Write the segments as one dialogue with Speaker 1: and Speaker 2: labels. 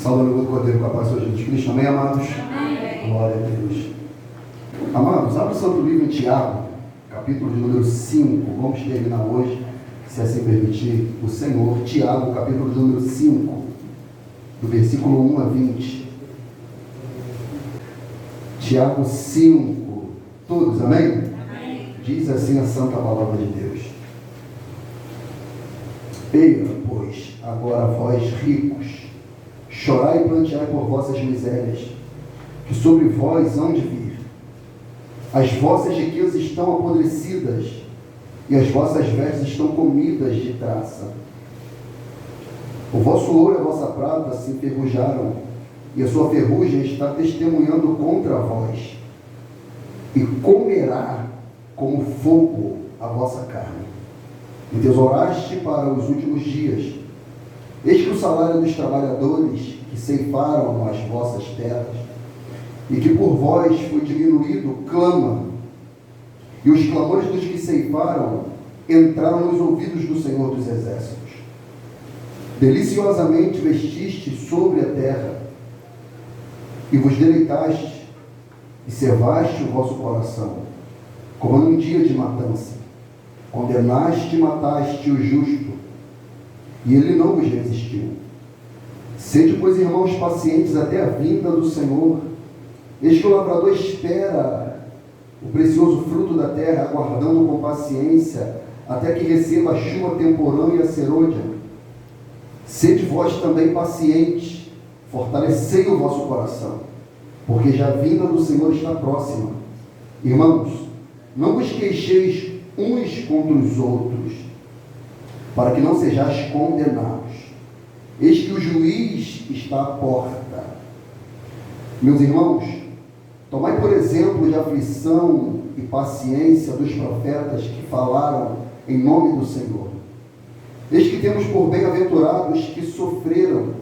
Speaker 1: Saúde do Cordeiro com a paz do Senhor Jesus Cristo. Amém, amados? Amém. Glória a Deus. Amados, abre o Santo Livro em Tiago, capítulo de número 5. Vamos terminar hoje, se assim permitir o Senhor. Tiago, capítulo de número 5, do versículo 1 a 20. Tiago 5. Todos, amém? Amém. Diz assim a santa palavra de Deus. Eia, pois, agora vós ricos, chorai e planteai por vossas misérias, que sobre vós hão de vir. As vossas riquezas estão apodrecidas, e as vossas vestes estão comidas de traça. O vosso ouro e a vossa prata se enferrujaram, e a sua ferrugem está testemunhando contra vós, e comerá como fogo a vossa carne. Entesouraste para os últimos dias. Eis que o salário dos trabalhadores que ceifaram as vossas terras, e que por vós foi diminuído, clama, e os clamores dos que ceifaram entraram nos ouvidos do Senhor dos Exércitos. Deliciosamente vestiste sobre a terra, e vos deleitaste, e cevaste o vosso coração, como num dia de matança. Condenaste e mataste o justo, e ele não vos resistiu. Sede, pois, irmãos, pacientes até a vinda do Senhor. Eis que o lavrador espera o precioso fruto da terra, aguardando com paciência até que receba a chuva temporã e a serôdia. Sede vós também pacientes, fortalecei o vosso coração, porque já a vinda do Senhor está próxima. Irmãos, não vos queixeis uns contra os outros, para que não sejais condenados. Eis que o juiz está à porta. Meus irmãos, tomai por exemplo de aflição e paciência dos profetas que falaram em nome do Senhor. Eis que temos por bem-aventurados que sofreram.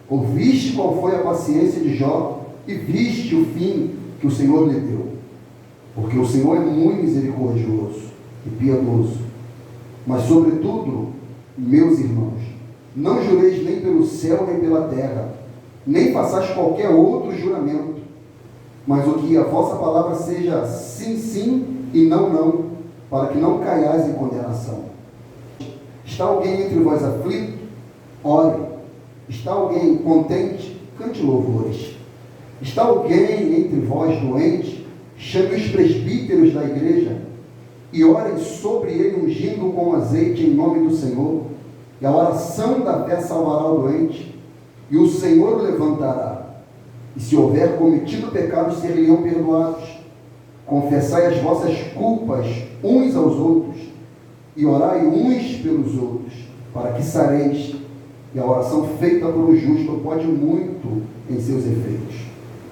Speaker 1: Ouviste qual foi a paciência de Jó, e viste o fim que o Senhor lhe deu. Porque o Senhor é muito misericordioso e piedoso. Mas, sobretudo, meus irmãos, não jureis nem pelo céu nem pela terra, nem façais qualquer outro juramento, mas o que a vossa palavra seja sim, sim e não, não, para que não caiais em condenação. Está alguém entre vós aflito? Ore. Está alguém contente? Cante louvores. Está alguém entre vós doente? Chame os presbíteros da igreja e orem sobre ele, ungindo com azeite em nome do Senhor. E a oração da fé salvará o doente, e o Senhor o levantará. E se houver cometido pecados, ser-lhe-ão perdoados. Confessai as vossas culpas uns aos outros, e orai uns pelos outros, para que sareis. E a oração feita por um justo pode muito em seus efeitos.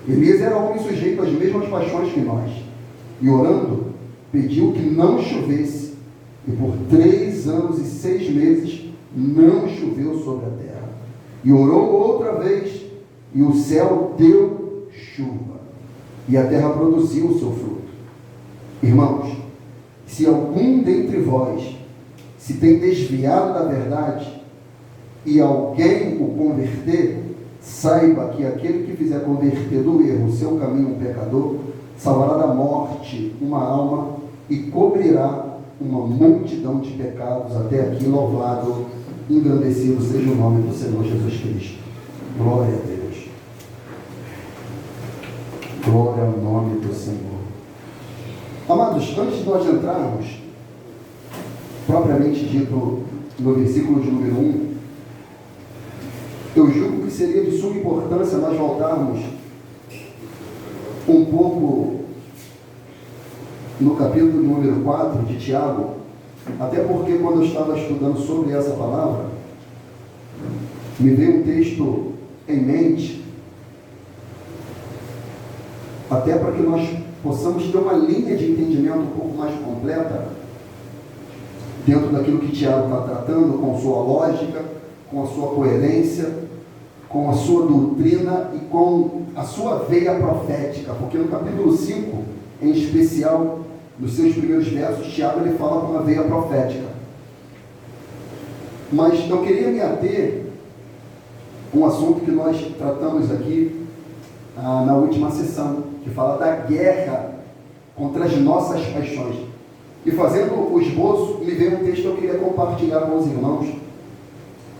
Speaker 1: Elias era homem sujeito às mesmas paixões que nós, e orando, pediu que não chovesse, e por 3 anos e 6 meses não choveu sobre a terra. E orou outra vez, e o céu deu chuva, e a terra produziu o seu fruto. Irmãos, se algum dentre vós se tem desviado da verdade, e alguém o converter, saiba que aquele que fizer converter do erro o seu caminho, um pecador, salvará da morte uma alma e cobrirá uma multidão de pecados. Até aqui, louvado, engrandecido seja o nome do Senhor Jesus Cristo. Glória a Deus. Glória ao nome do Senhor. Amados, antes de nós entrarmos, propriamente dito, no versículo de número 1, eu julgo que seria de suma importância nós voltarmos um pouco no capítulo número 4 de Tiago, até porque quando eu estava estudando sobre essa palavra, me veio um texto em mente, até para que nós possamos ter uma linha de entendimento um pouco mais completa, dentro daquilo que Tiago está tratando, com sua lógica, com a sua coerência, com a sua doutrina e com a sua veia profética, porque no capítulo 5, em especial, nos seus primeiros versos, Tiago ele fala com uma veia profética. Mas eu queria me ater um assunto que nós tratamos aqui na última sessão, que fala da guerra contra as nossas paixões. E fazendo o esboço, me veio um texto que eu queria compartilhar com os irmãos,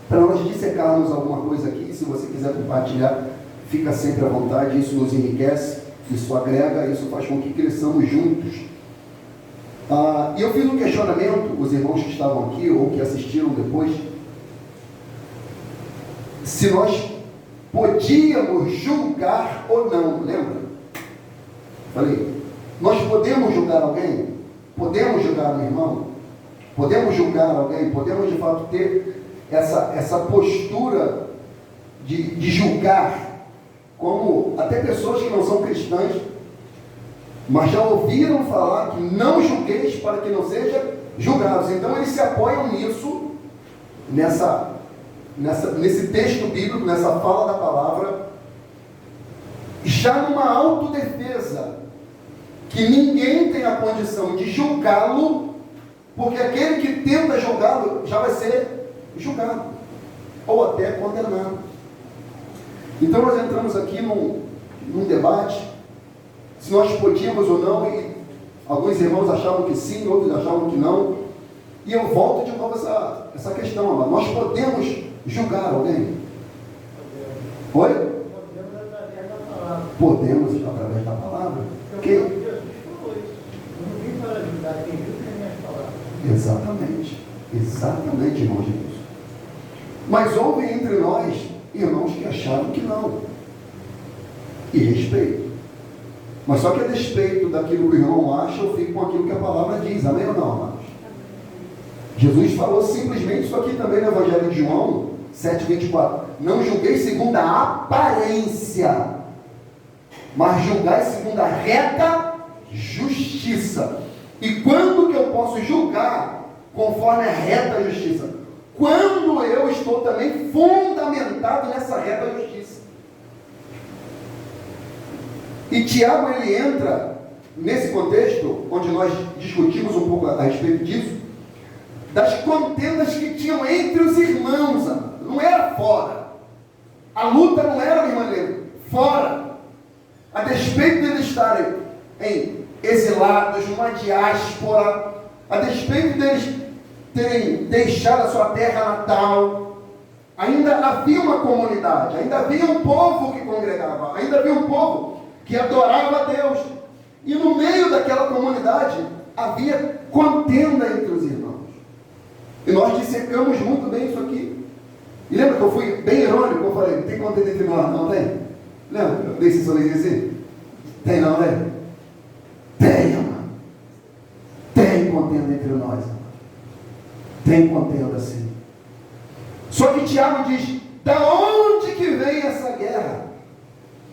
Speaker 1: para nós dissecarmos alguma coisa aqui. Se você quiser compartilhar, fica sempre à vontade, isso nos enriquece, isso agrega, isso faz com que cresçamos juntos. E eu fiz um questionamento, os irmãos que estavam aqui, ou que assistiram depois, se nós podíamos julgar ou não, lembra? Falei, nós podemos julgar alguém? Podemos julgar um irmão? Podemos julgar alguém? Podemos de fato ter essa postura de julgar, como até pessoas que não são cristãs, mas já ouviram falar que não julgueis para que não sejam julgados. Então eles se apoiam nisso, nesse texto bíblico, nessa fala da palavra, já numa autodefesa, que ninguém tem a condição de julgá-lo, porque aquele que tenta julgá-lo já vai ser julgado, ou até condenado. Então nós entramos aqui num debate, se nós podíamos ou não, e alguns irmãos achavam que sim, outros achavam que não, e eu volto de novo essa questão, amado. Nós podemos julgar alguém? Oi? Podemos através da palavra. Exatamente, irmão Jesus. Mas houve entre nós irmãos que acharam que não. E respeito. Mas só que a despeito daquilo que o irmão acha, eu fico com aquilo que a palavra diz. Amém ou não, amados? Jesus falou simplesmente isso aqui também no Evangelho de João 7,24. Não julguei segundo a aparência, mas julgai segundo a reta justiça. E quando que eu posso julgar conforme a reta justiça? Quando eu estou também fundamentado nessa reta justiça. E Tiago, ele entra nesse contexto, onde nós discutimos um pouco a respeito disso, das contendas que tinham entre os irmãos, não era fora. A luta não era, irmã Helena, fora. A despeito de eles estarem em exilados, numa diáspora, a despeito deles terem deixado a sua terra natal, ainda havia uma comunidade, ainda havia um povo que congregava, ainda havia um povo que adorava a Deus. E no meio daquela comunidade havia contenda entre os irmãos. E nós dissecamos muito bem isso aqui. E lembra que eu fui bem irônico? Eu falei, tem contenda entre nós? Não tem? Lembra? Eu dei esse sorriso assim? Tem não, né? Tem, mano. Tem contenda entre nós, mano. Tem contenda sim. Só que Tiago diz, da onde que vem essa guerra?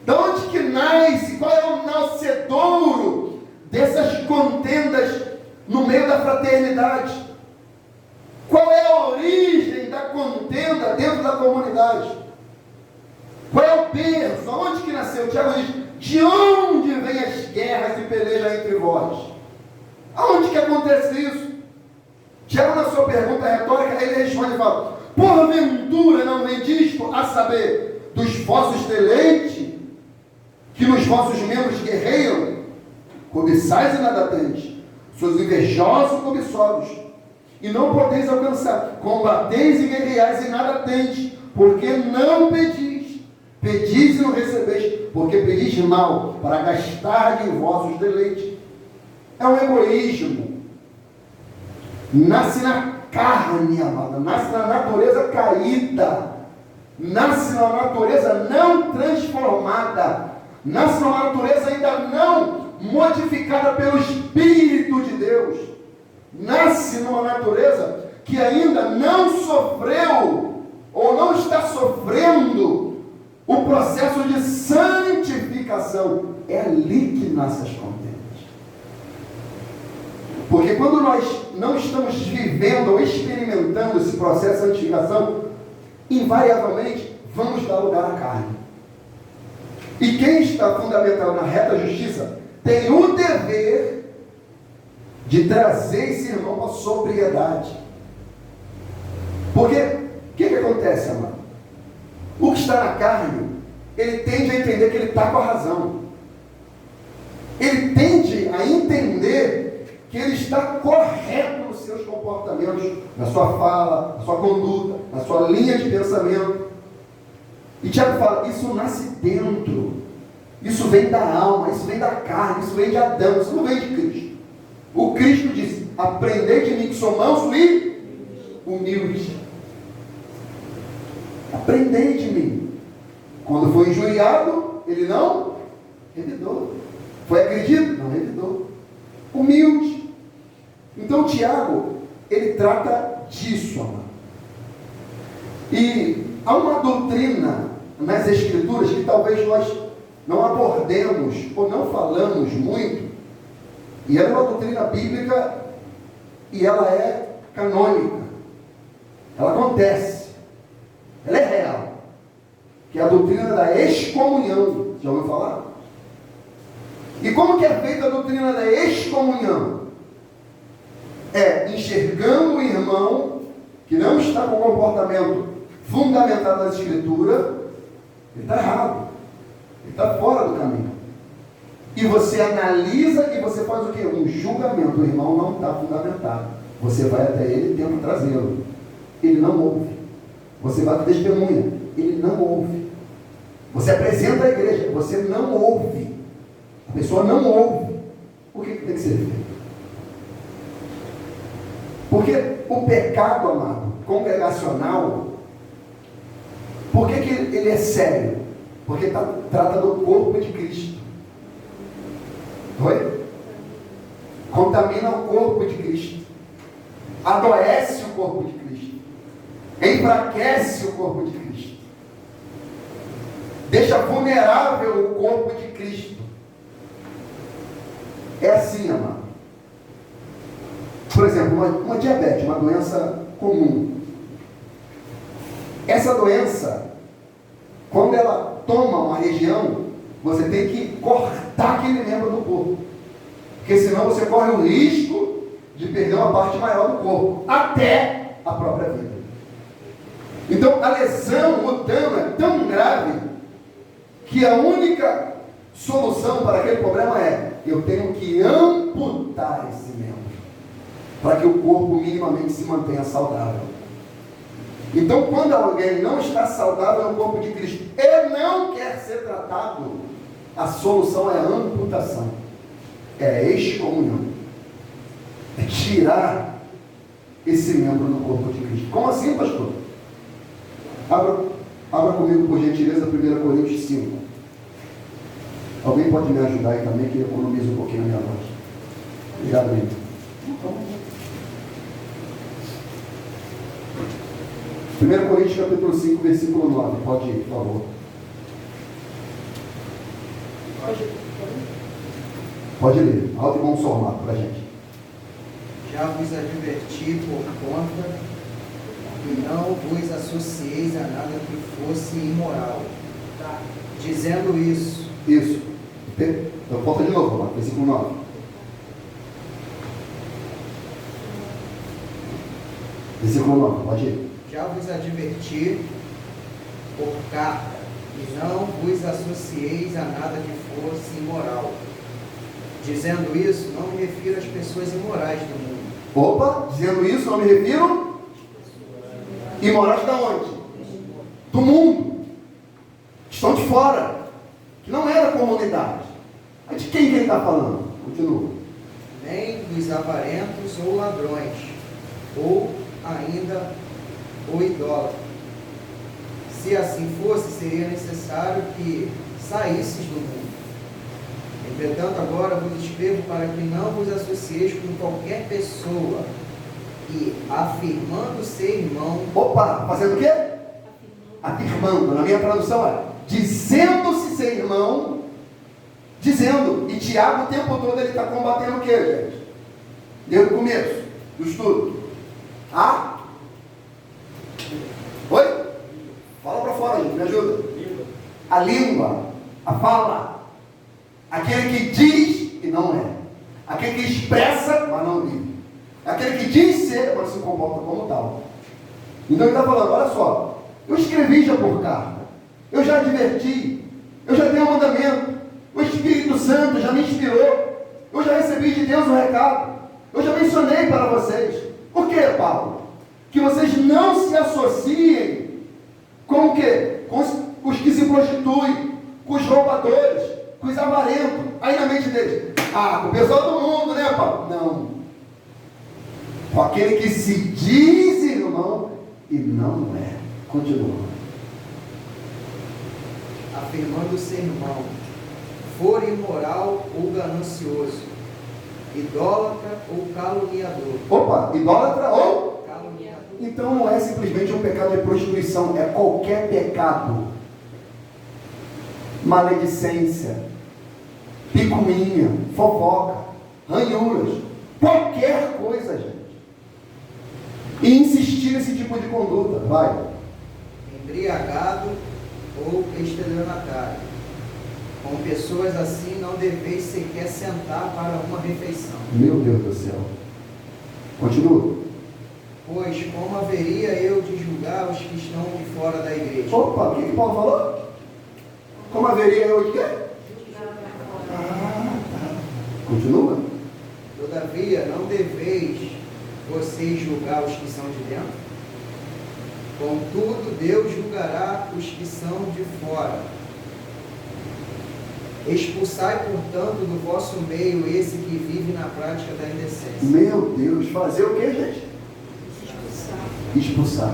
Speaker 1: Da onde que nasce? Qual é o nascedouro dessas contendas no meio da fraternidade? Qual é a origem da contenda dentro da comunidade? Qual é o berço? Aonde que nasceu? Tiago diz, de onde vêm as guerras e pelejas entre vós? Aonde que acontece isso? Tiago, na sua pergunta retórica, ele responde e fala, porventura não vem disto, a saber, dos vossos deleites, que nos vossos membros guerreiam, cobiçais e nada tendes, sois invejosos e cobiçosos, e não podeis alcançar, combateis e guerreais e nada tendes, porque não pedis, pedis e não recebeis, porque pedis mal, para gastar em vossos deleites. É um egoísmo, nasce na carne, amada, nasce na natureza caída, nasce na natureza não transformada, nasce numa natureza ainda não modificada pelo Espírito de Deus, nasce numa natureza que ainda não sofreu ou não está sofrendo o processo de santificação. É ali que nascem as contendas. Porque quando nós não estamos vivendo ou experimentando esse processo de santificação, invariavelmente vamos dar lugar à carne. E quem está fundamentado na reta justiça tem o dever de trazer esse irmão para a sobriedade. Porque o que acontece, amado? O que está na carne, ele tende a entender que ele está com a razão. Ele tende a entender que ele está correto nos seus comportamentos, na sua fala, na sua conduta, na sua linha de pensamento. E Tiago fala, isso nasce dentro. Isso vem da alma, isso vem da carne, isso vem de Adão, isso não vem de Cristo. O Cristo disse, aprendei de mim que sou manso e humilde. Aprendei de mim. Quando foi injuriado, ele não revidou. Foi agredido? Não revidou. Humilde. Então Tiago, ele trata disso, amado. E há uma doutrina nas Escrituras que talvez nós não abordemos ou não falamos muito, e ela é uma doutrina bíblica e ela é canônica. Ela acontece. Ela é real. Que é a doutrina da excomunhão. Já ouviu falar? E como que é feita a doutrina da excomunhão? É enxergando o irmão que não está com comportamento fundamentado na Escritura, ele está errado. Ele está fora do caminho. E você analisa e você faz o quê? Um julgamento. O irmão não está fundamentado. Você vai até ele e tenta trazê-lo. Ele não ouve. Você vai para testemunha. Ele não ouve. Você apresenta a igreja. Você não ouve. A pessoa não ouve. Por que tem que ser feito? Porque o pecado, amado, congregacional, por que ele é sério? Porque trata do corpo de Cristo. Oi? Contamina o corpo de Cristo. Adoece o corpo de Cristo. Enfraquece o corpo de Cristo. Deixa vulnerável o corpo de Cristo. É assim, amado. Por exemplo, uma diabetes, uma doença comum. Essa doença, quando ela toma uma região, você tem que cortar aquele membro do corpo. Porque senão você corre o risco de perder uma parte maior do corpo, até a própria vida. Então a lesão, o dano é tão grave, que a única solução para aquele problema é, eu tenho que amputar esse membro, para que o corpo minimamente se mantenha saudável. Então, quando alguém não está saudável no corpo de Cristo e não quer ser tratado, a solução é a amputação, é a excomunhão, é tirar esse membro do corpo de Cristo. Como assim, pastor? Abra comigo, por gentileza, 1 Coríntios 5. Alguém pode me ajudar aí também, que economiza um pouquinho a minha voz. Obrigado, amigo. 1 Coríntios capítulo 5, versículo 9. Pode ir, por favor. Pode ler. Alto e bom formato para a gente.
Speaker 2: Já vos adverti por conta que não vos associeis a nada que fosse imoral. Dizendo isso.
Speaker 1: Isso. Então, volta de novo, lá, versículo 9. Versículo 9, pode ir.
Speaker 2: Já vos adverti por carta, e não vos associeis a nada que fosse imoral. Dizendo isso, não me refiro às pessoas imorais do mundo.
Speaker 1: Opa, dizendo isso, não me refiro? Imorais da onde? Do mundo. Estão de fora. Que não é da comunidade. Mas de quem ele está falando? Continua.
Speaker 2: Nem dos avarentos ou ladrões, ou ainda o idólatra. Se assim fosse, seria necessário que saísses do mundo. Entretanto, agora vos escrevo para que não vos associeis com qualquer pessoa que, afirmando ser irmão...
Speaker 1: Opa, fazendo o quê? Afirmando. Na minha tradução é dizendo-se ser irmão, dizendo. E Tiago o tempo todo ele está combatendo o quê, gente? Desde o começo do estudo. Oi? Fala para fora, gente, me ajuda. A língua, a fala. Aquele que diz e não é. Aquele que expressa, mas não vive. Aquele que diz ser, mas se comporta como tal. Então ele está falando, olha só, eu escrevi já por carta. eu já adverti, eu já dei um mandamento, o Espírito Santo já me inspirou, eu já recebi de Deus um recado, eu já mencionei para vocês. Por que, Paulo? Que vocês não se associem com o quê? Com os que se prostituem, com os roubadores, com os avarentos. Aí na mente deles, com o pessoal do mundo, né, Paulo? Não. Com aquele que se diz irmão e não é. Continua.
Speaker 2: Afirmando ser irmão, for imoral ou ganancioso, idólatra ou caluniador.
Speaker 1: Opa, idólatra ou?
Speaker 2: Caluniador.
Speaker 1: Então não é simplesmente um pecado de prostituição, é qualquer pecado. Maledicência, picuinha, fofoca, ranhuras, qualquer coisa, gente. E insistir nesse tipo de conduta, vai.
Speaker 2: Embriagado ou estelionatário. Com pessoas assim não deveis sequer sentar para uma refeição.
Speaker 1: Meu Deus do céu. Continua.
Speaker 2: Pois como haveria eu de julgar os que estão de fora da igreja?
Speaker 1: Opa, o que Paulo falou? Como haveria eu de quê? Tá. Continua.
Speaker 2: Todavia, não deveis vocês julgar os que são de dentro? Contudo, Deus julgará os que são de fora. Expulsai, portanto, do vosso meio esse que vive na prática da indecência.
Speaker 1: Meu Deus, fazer o que, gente? Expulsar.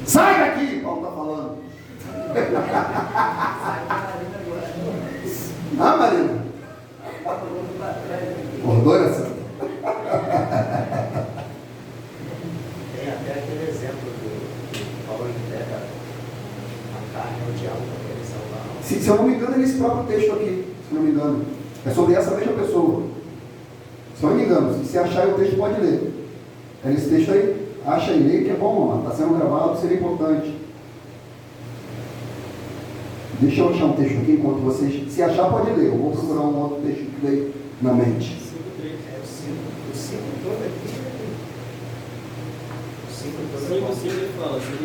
Speaker 1: Sai daqui, Paulo está falando. Marina? Ordona, Santa.
Speaker 3: Tem até aquele exemplo do Paulo entrega a carne ao diabo para ele salvar.
Speaker 1: Se eu não me engano, é nesse próprio texto aqui. Se eu não me engano. É sobre essa mesma pessoa. Se eu não me engano, se achar o texto, pode ler. É nesse texto aí. Acha e lê, que é bom, está sendo gravado, seria importante. Deixa eu achar um texto aqui enquanto vocês. Se achar, pode ler. Eu vou procurar um outro texto que veio na mente.
Speaker 2: O 5 todo aqui. O 5 todo é
Speaker 4: 5 ele fala, seja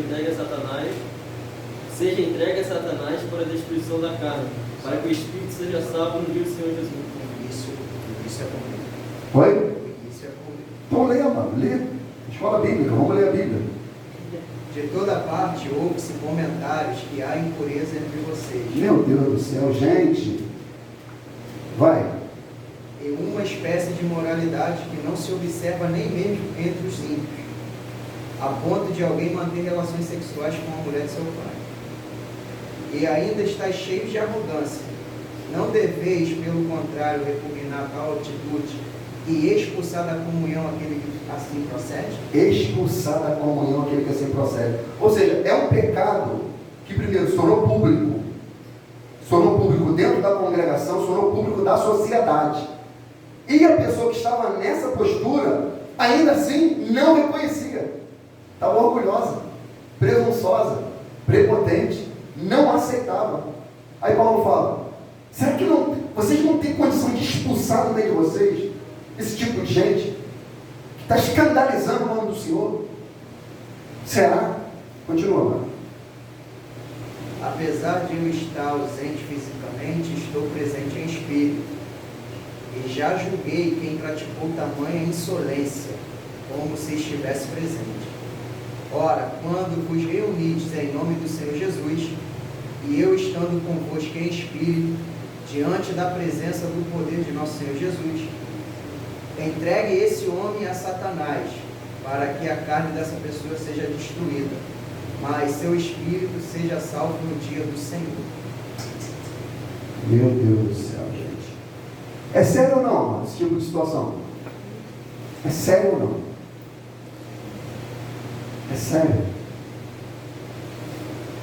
Speaker 4: entregue a Satanás para a destruição da carne, para que o Espírito seja salvo no dia do Senhor Jesus.
Speaker 2: Isso é comigo.
Speaker 1: Oi?
Speaker 2: Isso é comigo.
Speaker 1: Então leia, mano, lê. Escola bíblica, vamos ler a Bíblia.
Speaker 2: De toda parte houve-se comentários que há impureza entre vocês.
Speaker 1: Meu Deus do céu, gente. Vai.
Speaker 2: E uma espécie de moralidade que não se observa nem mesmo entre os ímpios, a ponto de alguém manter relações sexuais com a mulher de seu pai. E ainda estáis cheios de arrogância. Não deveis, pelo contrário, repugnar tal atitude e expulsar da comunhão aquele que assim procede?
Speaker 1: Expulsar da comunhão aquele que assim procede. Ou seja, é um pecado que primeiro se tornou público. Se tornou público dentro da congregação, se tornou público da sociedade. E a pessoa que estava nessa postura, ainda assim, não reconhecia. Estava orgulhosa, presunçosa, prepotente, não aceitava. Aí Paulo fala, será que vocês não têm condição de expulsar do meio de vocês esse tipo de gente que está escandalizando o nome do Senhor? Será? Continua, mano.
Speaker 2: Apesar de eu estar ausente fisicamente, estou presente em espírito. E já julguei quem praticou tamanha insolência, como se estivesse presente. Ora, quando vos reunides em nome do Senhor Jesus, e eu estando convosco em espírito, diante da presença do poder de nosso Senhor Jesus, entregue esse homem a Satanás, para que a carne dessa pessoa seja destruída, mas seu espírito seja salvo no dia do Senhor.
Speaker 1: Meu Deus do céu, gente. É sério ou não, mano, esse tipo de situação? É sério ou não? É sério.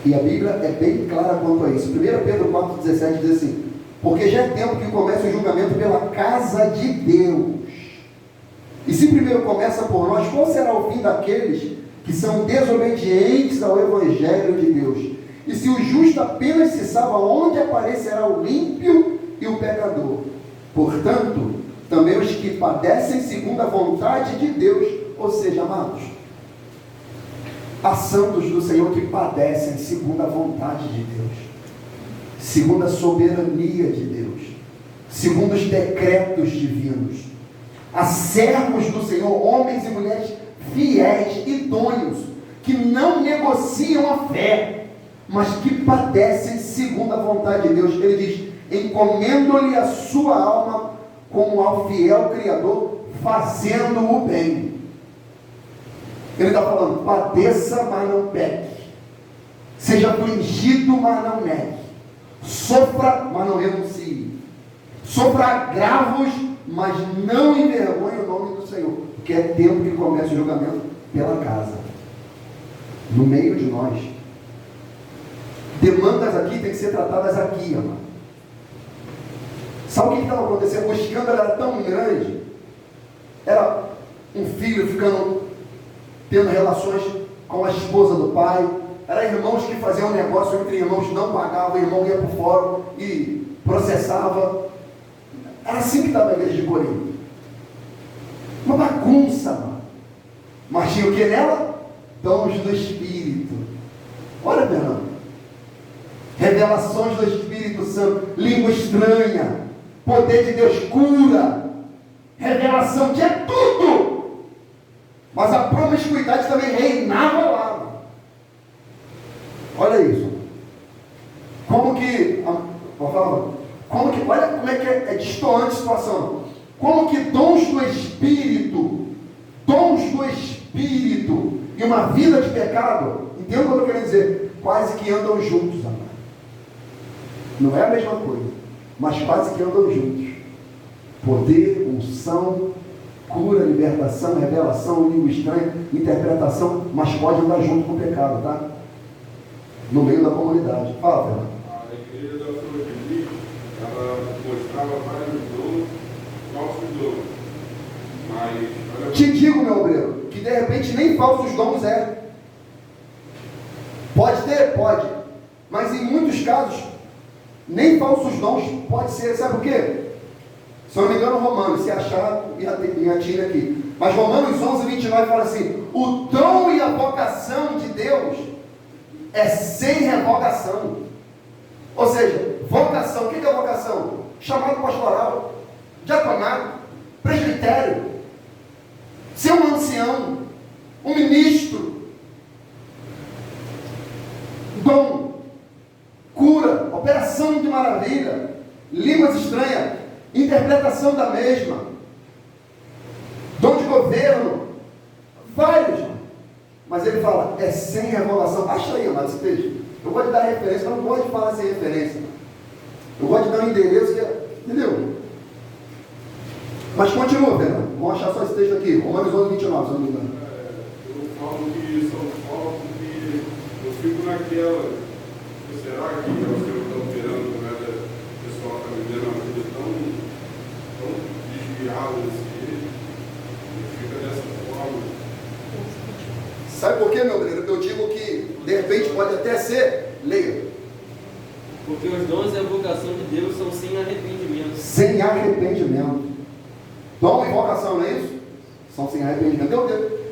Speaker 1: E a Bíblia é bem clara quanto a isso. 1 Pedro 4,17 diz assim, porque já é tempo que comece o julgamento pela casa de Deus. E se primeiro começa por nós, qual será o fim daqueles que são desobedientes ao Evangelho de Deus? E se o justo apenas se salva, onde aparecerá o ímpio e o pecador? Portanto, também os que padecem segundo a vontade de Deus, ou seja, amados, Há santos do Senhor que padecem segundo a vontade de Deus, segundo a soberania de Deus, segundo os decretos divinos. Há servos do Senhor, homens e mulheres fiéis, idôneos, que não negociam a fé, mas que padecem segundo a vontade de Deus. Ele diz: encomendo-lhe a sua alma como ao fiel Criador, fazendo o bem. Ele está falando: padeça, mas não peque. Seja afligido, mas não negue. Sofra, mas não renuncie. Sofra agravos, mas não envergonhe o nome do Senhor. Porque é tempo que começa o julgamento pela casa, no meio de nós. Demandas aqui têm que ser tratadas aqui, amado. Sabe o que estava acontecendo? O escândalo era tão grande. Era um filho tendo relações com a esposa do pai. Era irmãos que faziam negócio entre irmãos, não pagavam, o irmão ia para o fórum e processava. Era assim que estava a igreja de Corinto. Uma bagunça, mano. Mas tinha o que nela? Dons do Espírito. Olha, Fernando. Revelações do Espírito Santo, língua estranha, poder de Deus, cura, revelação, tinha tudo. Mas a promiscuidade também reinava lá. Olha isso. Olha como é que é distoante a situação. Como que dons do Espírito e uma vida de pecado, entenda o que eu estou querendo dizer, quase que andam juntos, amado. Não é a mesma coisa, mas quase que andam juntos. Poder, unção, cura, libertação, revelação, língua estranha, interpretação, mas pode andar junto com o pecado, tá? No meio da comunidade. Fala, Fernando.
Speaker 5: A igreja da Florida, ela mostrava vários dons, falsos dons. Mas, olha,
Speaker 1: Te digo, meu obreiro, que de repente nem falsos dons é. Pode ter? Pode. Mas em muitos casos, nem falsos dons pode ser. Sabe por quê? Se eu não me engano, Romanos, se achar, me atire aqui. Mas Romanos 11, 29 fala assim: o dom e a vocação de Deus é sem revogação. Ou seja, vocação, o que é vocação? Chamado pastoral, diaconato, presbitério, ser um ancião, um ministro. Dom, cura, operação de maravilha, línguas estranhas, interpretação da mesma, dom de governo, vários. Mas ele fala, é sem revogação. Acha aí, amado, esse texto. Eu gosto de dar referência, mas não gosto de falar sem referência. Eu gosto de dar um endereço que é, entendeu? Mas continua, Fernando. Vamos achar só esse texto aqui, Romanos 11, 29, se eu não me engano.
Speaker 5: eu falo que São Paulo, porque eu fico naquela, será que é o Senhor está operando, né? O pessoal está vivendo uma vida tão desviada desse jeito, e fica dessa forma.
Speaker 1: Sabe por quê, meu obreiro? Eu digo que, de repente, pode até ser, leia.
Speaker 4: Porque os dons e a vocação de Deus são sem arrependimento.
Speaker 1: Sem arrependimento. Dom e vocação, não é isso? São sem arrependimento.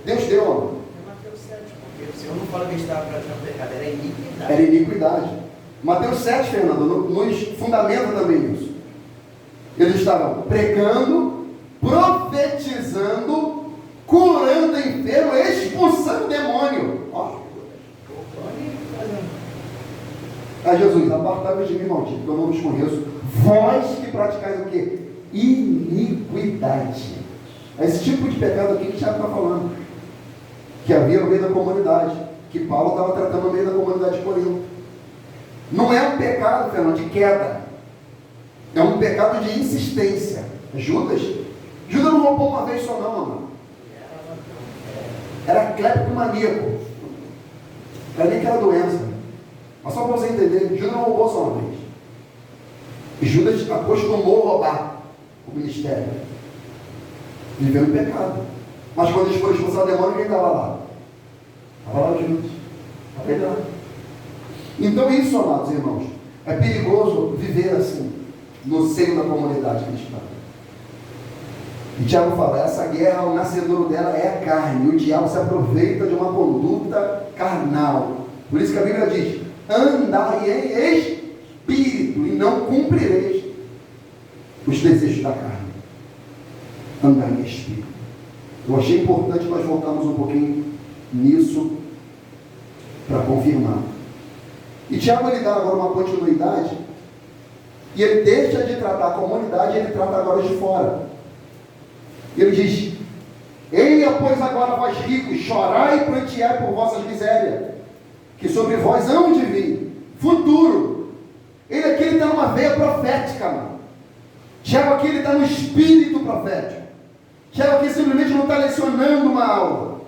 Speaker 1: Deus deu, amor.
Speaker 3: É Mateus 7, porque o Senhor não fala que estava praticando pecado, era iniquidade.
Speaker 1: Era iniquidade. Mateus 7, Fernando, nos fundamenta também isso. Eles estavam pregando, profetizando, curando enfermo, expulsando demônio. Ó. A Jesus, apartai-vos de mim, maldito, porque eu não vos conheço. Vós que praticais o quê? Iniquidade. É esse tipo de pecado aqui que o Tiago está falando. Que havia no meio da comunidade. Que Paulo estava tratando no meio da comunidade de Corinto. Não é um pecado, Fernando, de queda. É um pecado de insistência. Judas não roubou uma vez só não, mano. Era cleptomaníaco. Não era nem aquela doença. Mas só para você entender, Judas não roubou só uma vez. Judas acostumou a roubar o ministério. Viveu em pecado. Mas quando eles foram expulsar o demônio, quem estava lá? Estava lá Judas. Está pegando. Então isso, amados irmãos, é perigoso viver assim, no seio da comunidade cristã. E Tiago fala, essa guerra, o nascedouro dela é a carne, e o diabo se aproveita de uma conduta carnal. Por isso que a Bíblia diz, andai em espírito, e não cumprireis os desejos da carne. Andai em espírito. Eu achei importante nós voltarmos um pouquinho nisso, para confirmar. E Tiago, ele dá agora uma continuidade, e ele deixa de tratar a comunidade, ele trata agora de fora. E ele diz, eia, pois agora vós ricos, chorai e pranteai por vossas misérias, que sobre vós hão de vir futuro. Ele aqui está numa veia profética, mano. Tiago aqui ele está no espírito profético. Tiago aqui simplesmente não está lecionando uma aula.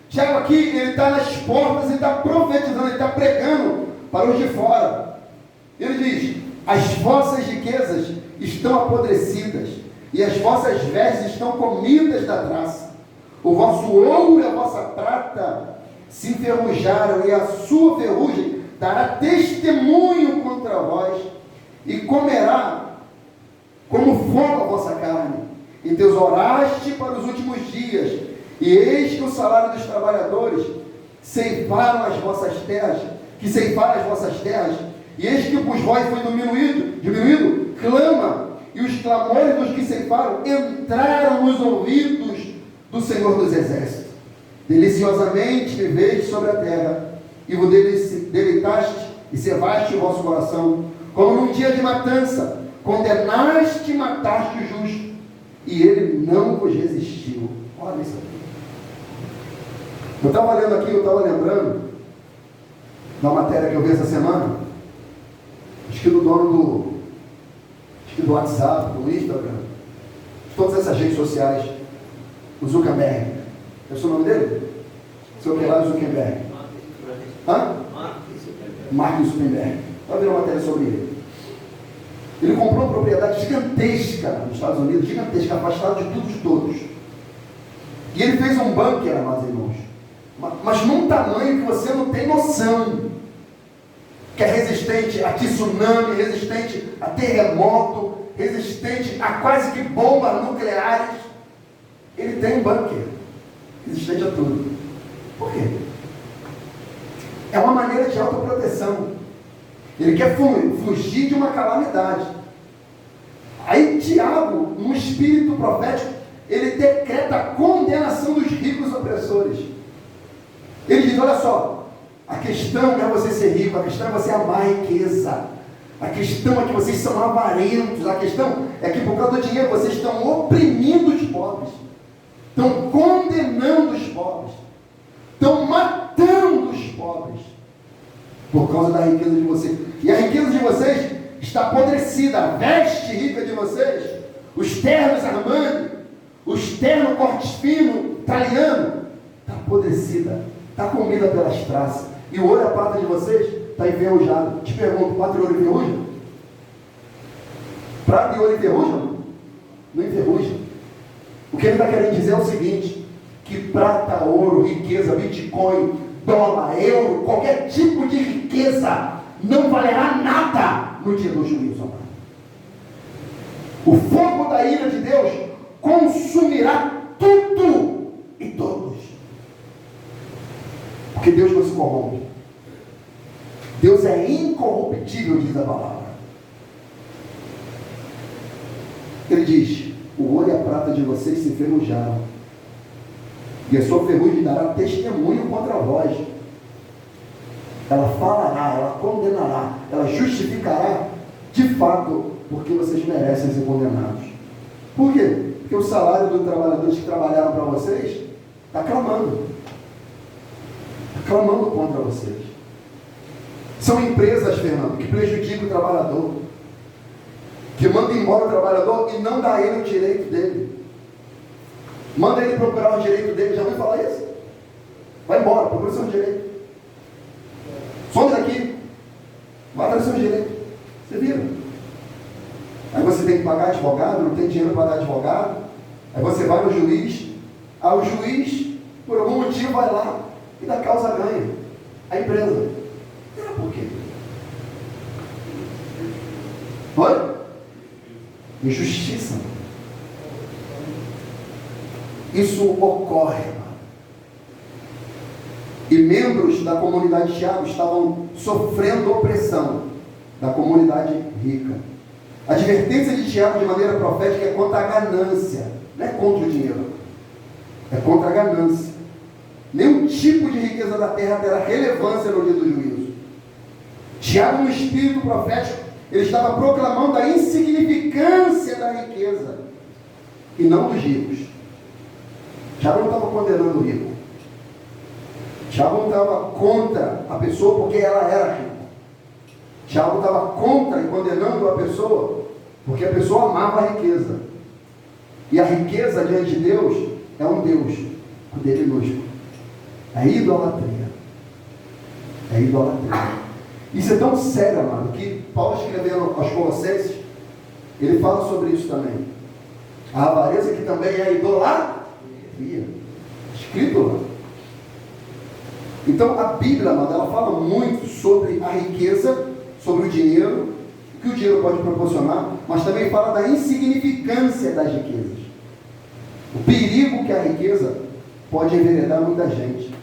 Speaker 1: Tiago aqui ele está nas portas, ele está profetizando, ele está pregando para os de fora. Ele diz, as vossas riquezas estão apodrecidas, e as vossas vestes estão comidas da traça. O vosso ouro e a vossa prata se enferrujaram, e a sua ferrugem dará testemunho contra vós, e comerá como fogo a vossa carne. E Deus oraste para os últimos dias, e eis que o salário dos trabalhadores ceifaram as vossas terras, e eis que por vós foi diminuído, clama, e os clamores dos que ceifaram entraram nos ouvidos do Senhor dos Exércitos. Deliciosamente viveis sobre a terra, e vos deleitaste e cevaste o vosso coração, como num dia de matança, condenaste e mataste o justo, e ele não vos resistiu. Olha isso aqui. Eu estava lendo aqui, eu estava lembrando da matéria que eu vi essa semana, acho que do dono do WhatsApp, do Instagram, de todas essas redes sociais, o Zuckerberg. É o seu nome dele? Seu Pelado Zuckerberg. Hã? Mark Zuckerberg. Vai ver uma matéria sobre ele. Ele comprou uma propriedade gigantesca nos Estados Unidos, gigantesca, afastado de tudo e de todos. E ele fez um bunker, amados irmãos, mas num tamanho que você não tem noção, que é resistente a tsunami, resistente a terremoto, resistente a quase que bombas nucleares. Ele tem um bunker resistente a tudo. Por quê? É uma maneira de autoproteção. Ele quer fugir de uma calamidade. Aí Tiago, no espírito profético, ele decreta a condenação dos ricos opressores. Ele diz, olha só, a questão não é você ser rico, a questão é você amar a riqueza. A questão é que vocês são avarentos, a questão é que por causa do dinheiro vocês estão oprimindo os pobres, estão condenando os pobres, estão matando os pobres, por causa da riqueza de vocês. E a riqueza de vocês está apodrecida, a veste rica de vocês, os ternos Armani, os ternos cortes fino, italiano, está apodrecida, está comida pelas traças. E o ouro e a prata de vocês está enferrujado. Te pergunto, prata e ouro enferruja? Prata e ouro enferrujam? Não enferruja. O que ele está querendo dizer é o seguinte, que prata, ouro, riqueza, bitcoin, dólar, euro, qualquer tipo de riqueza não valerá nada no dia do juízo, amado. O fogo da ira de Deus consumirá tudo e todos. Porque Deus não se corrompe. Deus é incorruptível, diz a palavra. Ele diz, o ouro e a prata de vocês se enferrujaram, e a sua ferrugem dará testemunho contra vós. Ela falará, ela condenará, ela justificará de fato, porque vocês merecem ser condenados. Por quê? Porque o salário dos trabalhadores que trabalharam para vocês está clamando. Está clamando contra vocês. São empresas, Fernando, que prejudicam o trabalhador, que mandam embora o trabalhador e não dá a ele o direito dele. Manda ele procurar o direito dele. Já ouviu falar isso? Vai embora, procura o seu direito. Some daqui, vai atrás do seu direito. Você vira. Aí você tem que pagar advogado, não tem dinheiro para pagar advogado. Aí você vai no juiz. Aí o juiz, por algum motivo, vai lá e da causa ganha. A empresa. Será por quê? Oi? Injustiça. isso ocorre, irmão. E membros da comunidade de Tiago estavam sofrendo opressão da comunidade rica. A advertência de Tiago de maneira profética é contra a ganância, não é contra o dinheiro, é contra a ganância. Nenhum tipo de riqueza da terra terá relevância no dia do juízo. Tiago, no espírito profético, ele estava proclamando a insignificância da riqueza e não dos ricos. Tiago não estava condenando o rico. Tiago não estava contra a pessoa porque ela era rica. Tiago estava contra e condenando a pessoa porque a pessoa amava a riqueza. E a riqueza diante de Deus é um Deus, o dele conosco. É idolatria. É idolatria. Isso é tão sério, amado, que Paulo escrevendo aos Colossenses, ele fala sobre isso também. A avareza que também é idolatria. Escrito lá. Então a Bíblia, amado, ela fala muito sobre a riqueza, sobre o dinheiro, o que o dinheiro pode proporcionar, mas também fala da insignificância das riquezas. O perigo que a riqueza pode enveredar muita gente.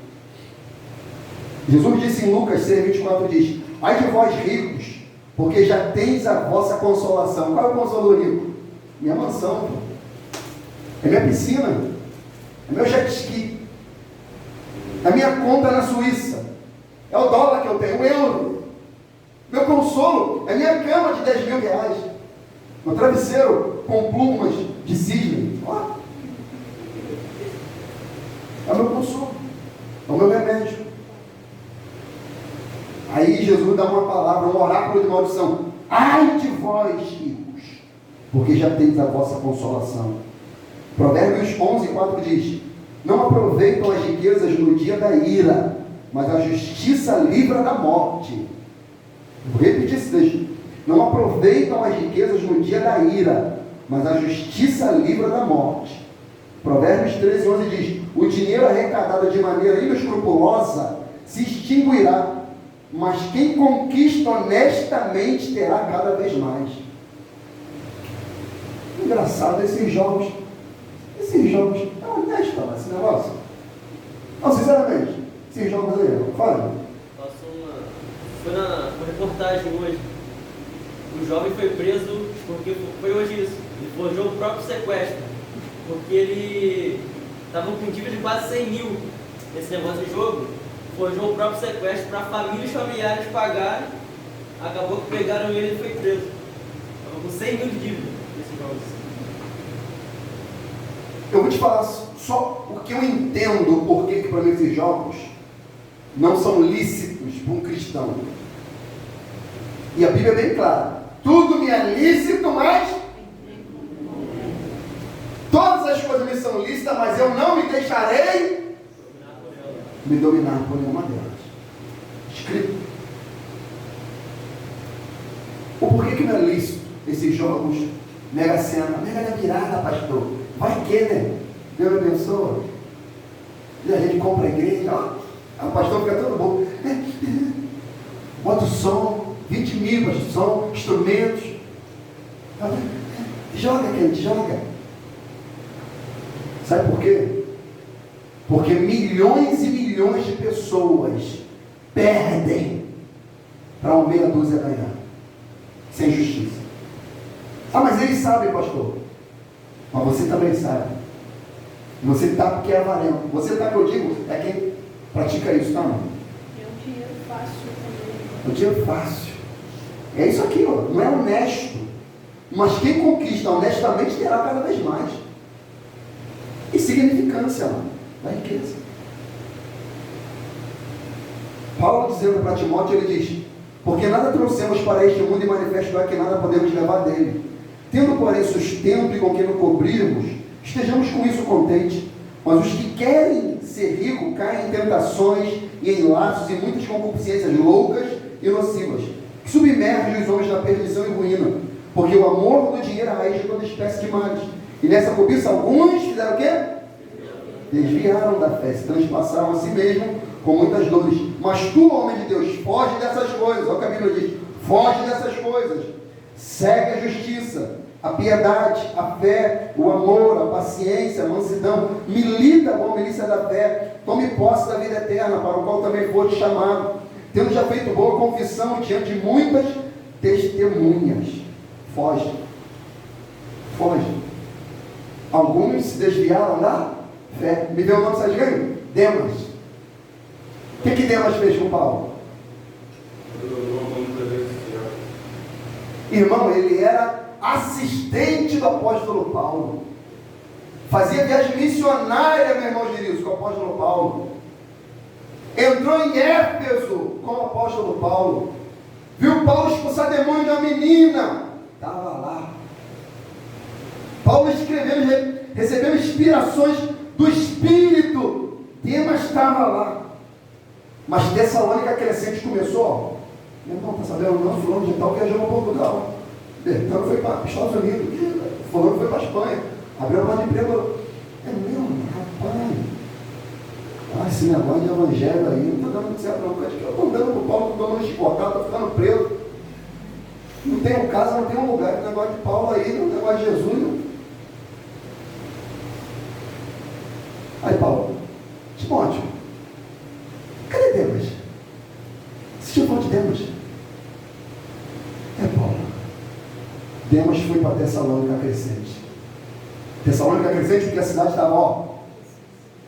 Speaker 1: Jesus disse em Lucas 6,24, diz: ai de vós ricos, porque já tens a vossa consolação. Qual é o consolo do rico? Minha mansão, é minha piscina, é meu jet ski, é minha conta na Suíça, é o dólar que eu tenho, o euro. Meu consolo é minha cama de 10 mil reais, meu travesseiro com plumas de cisne. Ó, é o meu consolo, é o meu remédio. Aí Jesus dá uma palavra, um oráculo de maldição: ai de vós ricos, porque já teis a vossa consolação. Provérbios 11:4 diz: não aproveitam as riquezas no dia da ira, mas a justiça livra da morte. Vou repetir esse texto: não aproveitam as riquezas no dia da ira, mas a justiça livra da morte. Provérbios 13:11 diz: o dinheiro arrecadado de maneira inescrupulosa se extinguirá, mas quem conquista honestamente terá cada vez mais. Engraçado esses jogos. Esses jogos, é honesto falar esse negócio. Não, sinceramente, esses jogos aí, fala.
Speaker 4: Foi na reportagem hoje. O jovem foi preso porque foi hoje isso. Ele forjou o próprio sequestro. Porque ele estava com dívida de quase 100 mil nesse negócio de jogo. Forjou o próprio sequestro para famílias familiares pagarem. Acabou que pegaram ele e ele foi preso. Estava com 100 mil de dívida nesse jogo.
Speaker 1: Eu vou te falar só o que eu entendo, por que para mim esses jogos não são lícitos para um cristão. E a Bíblia é bem clara: tudo me é lícito, mas todas as coisas me são lícitas, mas eu não me deixarei me dominar por nenhuma delas. Escrito. O porquê que não é lícito esses jogos Mega Sena? Mega da virada, pastor. Vai que, né? Deus abençoa. E a gente compra a igreja, ó. O pastor fica todo bom. Bota o som, 20 mil para o som, instrumentos. Joga, gente, joga. Sabe por quê? Porque milhões e milhões de pessoas perdem para uma meia dúzia ganhar. Sem justiça. Ah, mas eles sabem, pastor. Mas você também sabe. Você está porque é avarento. Você está, que eu digo, é quem pratica isso, tá?
Speaker 6: É um dinheiro fácil também.
Speaker 1: É um dinheiro fácil. É isso aqui, ó. Não é honesto. Mas quem conquista honestamente terá cada vez mais. E significância, mano, da riqueza. Paulo dizendo para Timóteo, ele diz: porque nada trouxemos para este mundo e manifesto é que nada podemos levar dele. Tendo, porém, sustento e com que não cobrirmos, estejamos com isso contentes. Mas os que querem ser ricos caem em tentações e em laços e muitas concupiscências loucas e nocivas, que submergem os homens na perdição e ruína. Porque o amor do dinheiro é a raiz de toda espécie de males. E nessa cobiça alguns fizeram o quê? Desviaram da fé, se transpassaram a si mesmo com muitas dores. Mas tu, homem de Deus, foge dessas coisas. Olha o que a Bíblia diz: foge dessas coisas. Segue a justiça, a piedade, a fé, o amor, a paciência, a mansidão, milita com a milícia da fé, tome posse da vida eterna, para o qual também foste chamado, tendo já feito boa confissão diante de muitas testemunhas. Foge. Alguns se desviaram da fé. Me deu o nome, sabe de quem? Demas. O que Demas fez com Paulo? Irmão, ele era assistente do apóstolo Paulo. Fazia viagem missionária, meu irmão Gerius, com o apóstolo Paulo. Entrou em Éfeso com o apóstolo Paulo. Viu Paulo expulsar demônio de uma menina. Estava lá. Paulo escrevendo, recebendo inspirações do Espírito. Demas estava lá. Mas Tessalônica Crescente começou. Meu irmão, está sabendo não? Fulano de tal viajou para Portugal. Bertano foi para os Estados Unidos. Fulano foi para a Espanha. Abriu uma de emprego. É mesmo, rapaz. Esse negócio de evangelho aí não está dando muito certo não. Eu estou dando para o Paulo, estou dando chicotada, estou ficando preso. Não tem casa, não tem um lugar. O negócio de Paulo aí, o negócio de Jesus. Não. Aí Paulo, Timóteo, cadê Demas? Você tinha falado de Demas? Paulo. Demas foi para Tessalônica Crescente. Tessalônica Crescente porque a cidade estava,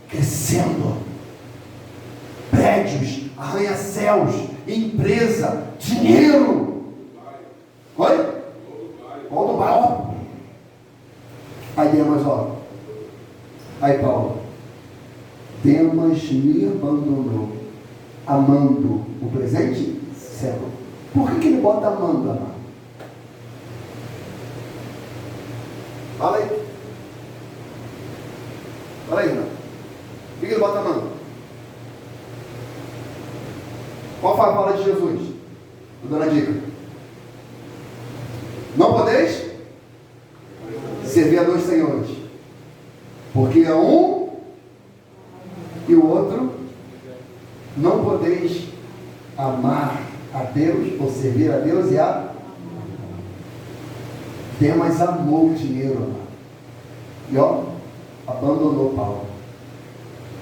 Speaker 1: crescendo. Prédios, arranha-céus, empresa, dinheiro. Oi? Qual do bairro? Aí Demas, Aí Paulo, Demas me abandonou, amando o presente século. Por que ele bota amando, amado? Fala aí. Fala aí, irmão. Por que ele bota amando? Qual foi a fala de Jesus? Vou dar a dica. Não podeis servir a dois senhores, porque é um e o outro. Não podeis amar a Deus ou servir a Deus e a Demas amou o dinheiro, amado. E abandonou Paulo.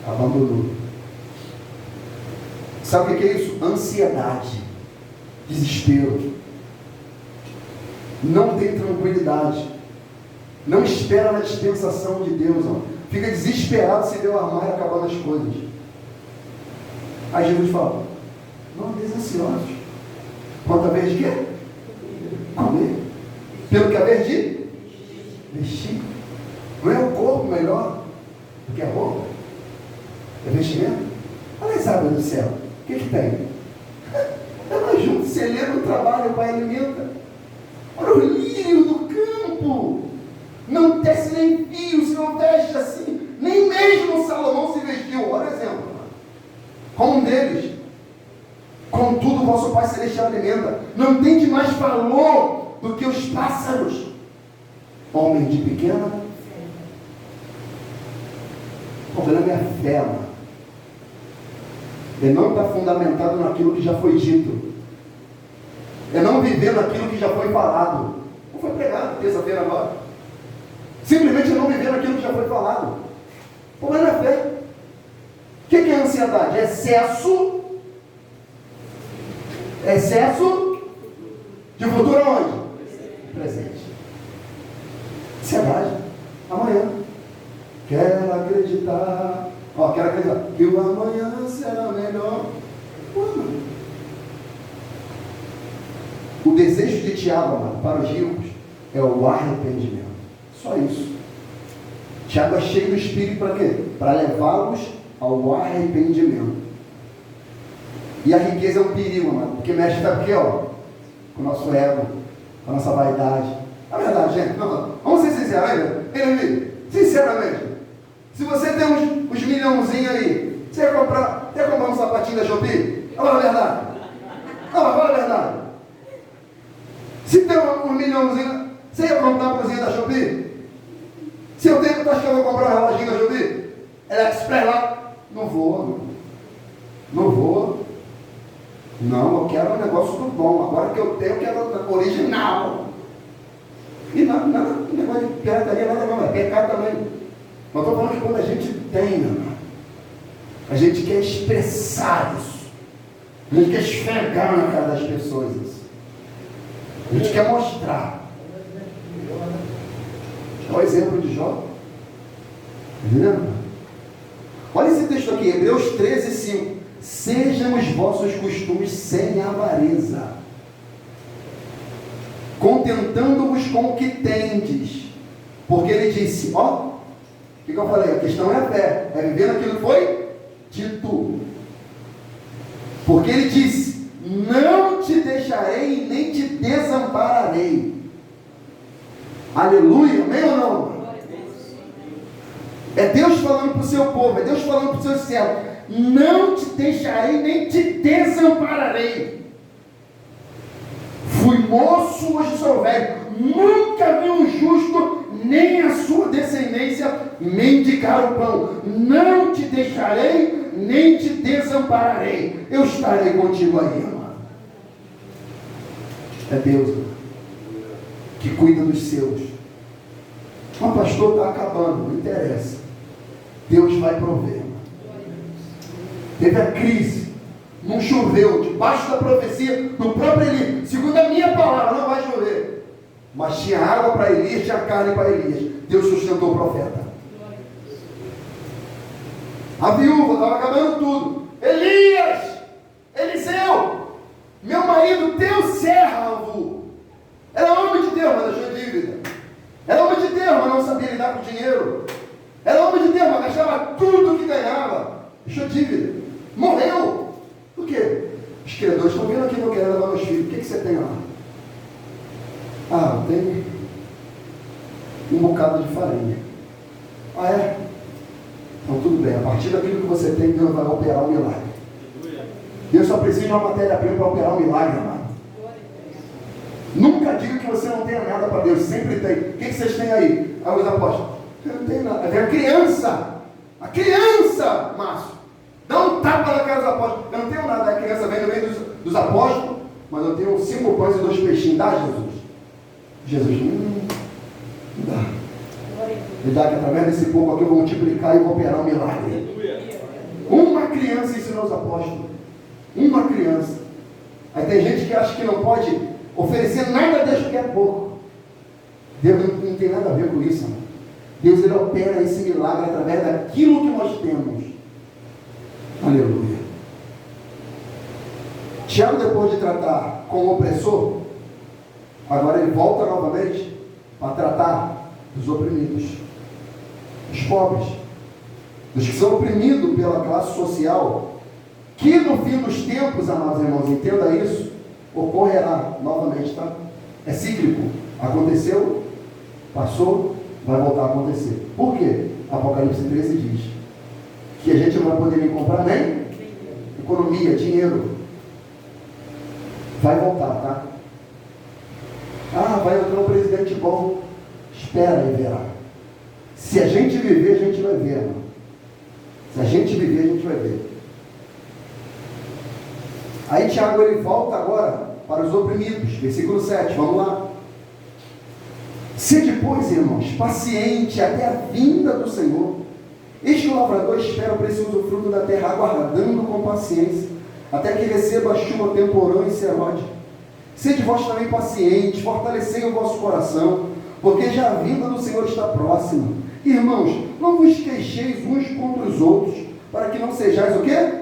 Speaker 1: Abandonou. Sabe o que é isso? Ansiedade, desespero. Não tem tranquilidade. Não espera na dispensação de Deus, fica desesperado se deu armário acabando as coisas. Aí Jesus fala: não andeis ansiosos. Quanto a vez de quê? Comer. Pelo que a vez de vestir. Não é o corpo melhor do que a roupa? É vestimento? Olha as águas do céu. O que tem? Ela junto, celeira o trabalho, o pai alimenta. Olha o lírio do campo. Não tece nem fio, se não veste assim. Nem mesmo Salomão se vestiu. Olha o exemplo. Como um deles. Contudo, o vosso Pai Celestial alimenta. Não tem de mais valor do que os pássaros. Homem de pequena. O problema é a fé, mano. Ele não está fundamentado naquilo que já foi dito. É não viver naquilo que já foi falado. Não foi pregado terça-feira agora. Simplesmente é não viver naquilo que já foi falado. O problema é a fé. O que é a ansiedade? Excesso de futuro aonde? Presente. Ansiedade. Amanhã. Quero acreditar. Quero acreditar que o amanhã será melhor. O desejo de Tiago, amado, para os ricos é o arrependimento. Só isso. Tiago é cheio do Espírito para quê? Para levá-los ao arrependimento. E a riqueza é um perigo, amado, porque mexe, sabe o quê? Com o nosso ego, com a nossa vaidade. É verdade, gente. Não, vamos ser sinceros, hein? Sinceramente, se você tem uns milhãozinhos aí, você quer comprar um sapatinho da Shopee? Fala a verdade. Fala a verdade. Se tem um milhãozinho, você ia comprar uma coisinha da Shopee? Se eu tenho, acho que eu vou comprar um reloginho da Shopee? AliExpress lá? Não vou. Não, eu quero um negócio do bom. Agora que eu tenho, eu quero original. E nada, negócio de pirataria, nada não, é pecado também. Mas estou falando que quando a gente tem, meu irmão, a gente quer expressar isso. A gente quer esfregar na cara das pessoas isso. A gente quer mostrar. Olha o exemplo de Jó. Entendeu? Olha esse texto aqui, Hebreus 13, 5. Sejam os vossos costumes sem avareza, contentando-vos com o que tendes. Porque ele disse, ó, o que eu falei? A questão é a fé, é viver naquilo que foi dito. Porque ele disse, não te deixarei nem te desampararei. Aleluia, amém ou não? É Deus falando para o seu povo, é Deus falando para o seu servo, não te deixarei nem te desampararei. Fui moço, hoje sou velho, nunca vi um justo, nem a sua descendência mendigar o pão. Não te deixarei, nem te desampararei. Eu estarei contigo aí, amado. É Deus, amado, que cuida dos seus. Mas pastor, está acabando, não interessa. Deus vai prover. Teve a crise, não choveu, debaixo da profecia do próprio Elias, segundo a minha palavra, não vai chover. Mas tinha água para Elias, tinha carne para Elias. Deus sustentou o profeta. A viúva estava acabando tudo. Elias, Eliseu, meu marido, teu servo, era homem de Deus, mas deixou dívida. Era homem de Deus, mas não sabia lidar com dinheiro. Era homem de Deus, mas gastava tudo que ganhava. Deixou dívida. Morreu. Por quê? Os credores estão vendo aqui que eu quero levar meus filhos. O que você tem lá? Ah, eu tenho um bocado de farinha. Ah, é? Então tudo bem. A partir daquilo que você tem, Deus vai operar um milagre. Deus só precisa de uma matéria-prima para operar um milagre, amado. Nunca diga que você não tenha nada para Deus. Sempre tem. O que vocês têm aí? Ah, os apóstolos. Eu não tenho nada. É a criança. A criança, Márcio. Dá um tapa na cara dos apóstolos. Eu não tenho nada. A criança vem no meio dos apóstolos, mas eu tenho 5 pães e 2 peixinhos. Dá, Jesus? Jesus, não dá. Me dá que através desse pouco aqui eu vou multiplicar e vou operar um milagre. Uma criança ensinou os apóstolos. Uma criança. Aí tem gente que acha que não pode oferecer nada a Deus porque é pouco. Deus não tem nada a ver com isso, amor. Deus, ele opera esse milagre através daquilo que nós temos. Aleluia. Tiago, depois de tratar com o opressor, agora ele volta novamente para tratar dos oprimidos, dos pobres, dos que são oprimidos pela classe social, que no fim dos tempos, amados irmãos, entenda isso, ocorrerá novamente, tá? É cíclico. Aconteceu, passou, vai voltar a acontecer. Por quê? Apocalipse 13 diz que a gente não vai poder nem comprar nem economia, dinheiro. Vai voltar, tá? Ah, vai entrar um presidente bom. Espera e verá. Se a gente viver, a gente vai ver, irmão. Se a gente viver, a gente vai ver. Aí Tiago, ele volta agora para os oprimidos. Versículo 7, vamos lá. Sede, pois, irmãos, paciente até a vinda do Senhor. Eis que o lavrador espera o precioso fruto da terra, aguardando com paciência, até que receba a chuva temporã e se erode. Sede vós também pacientes, fortalecei o vosso coração, porque já a vinda do Senhor está próxima. Irmãos, não vos queixeis uns contra os outros, para que não sejais o quê?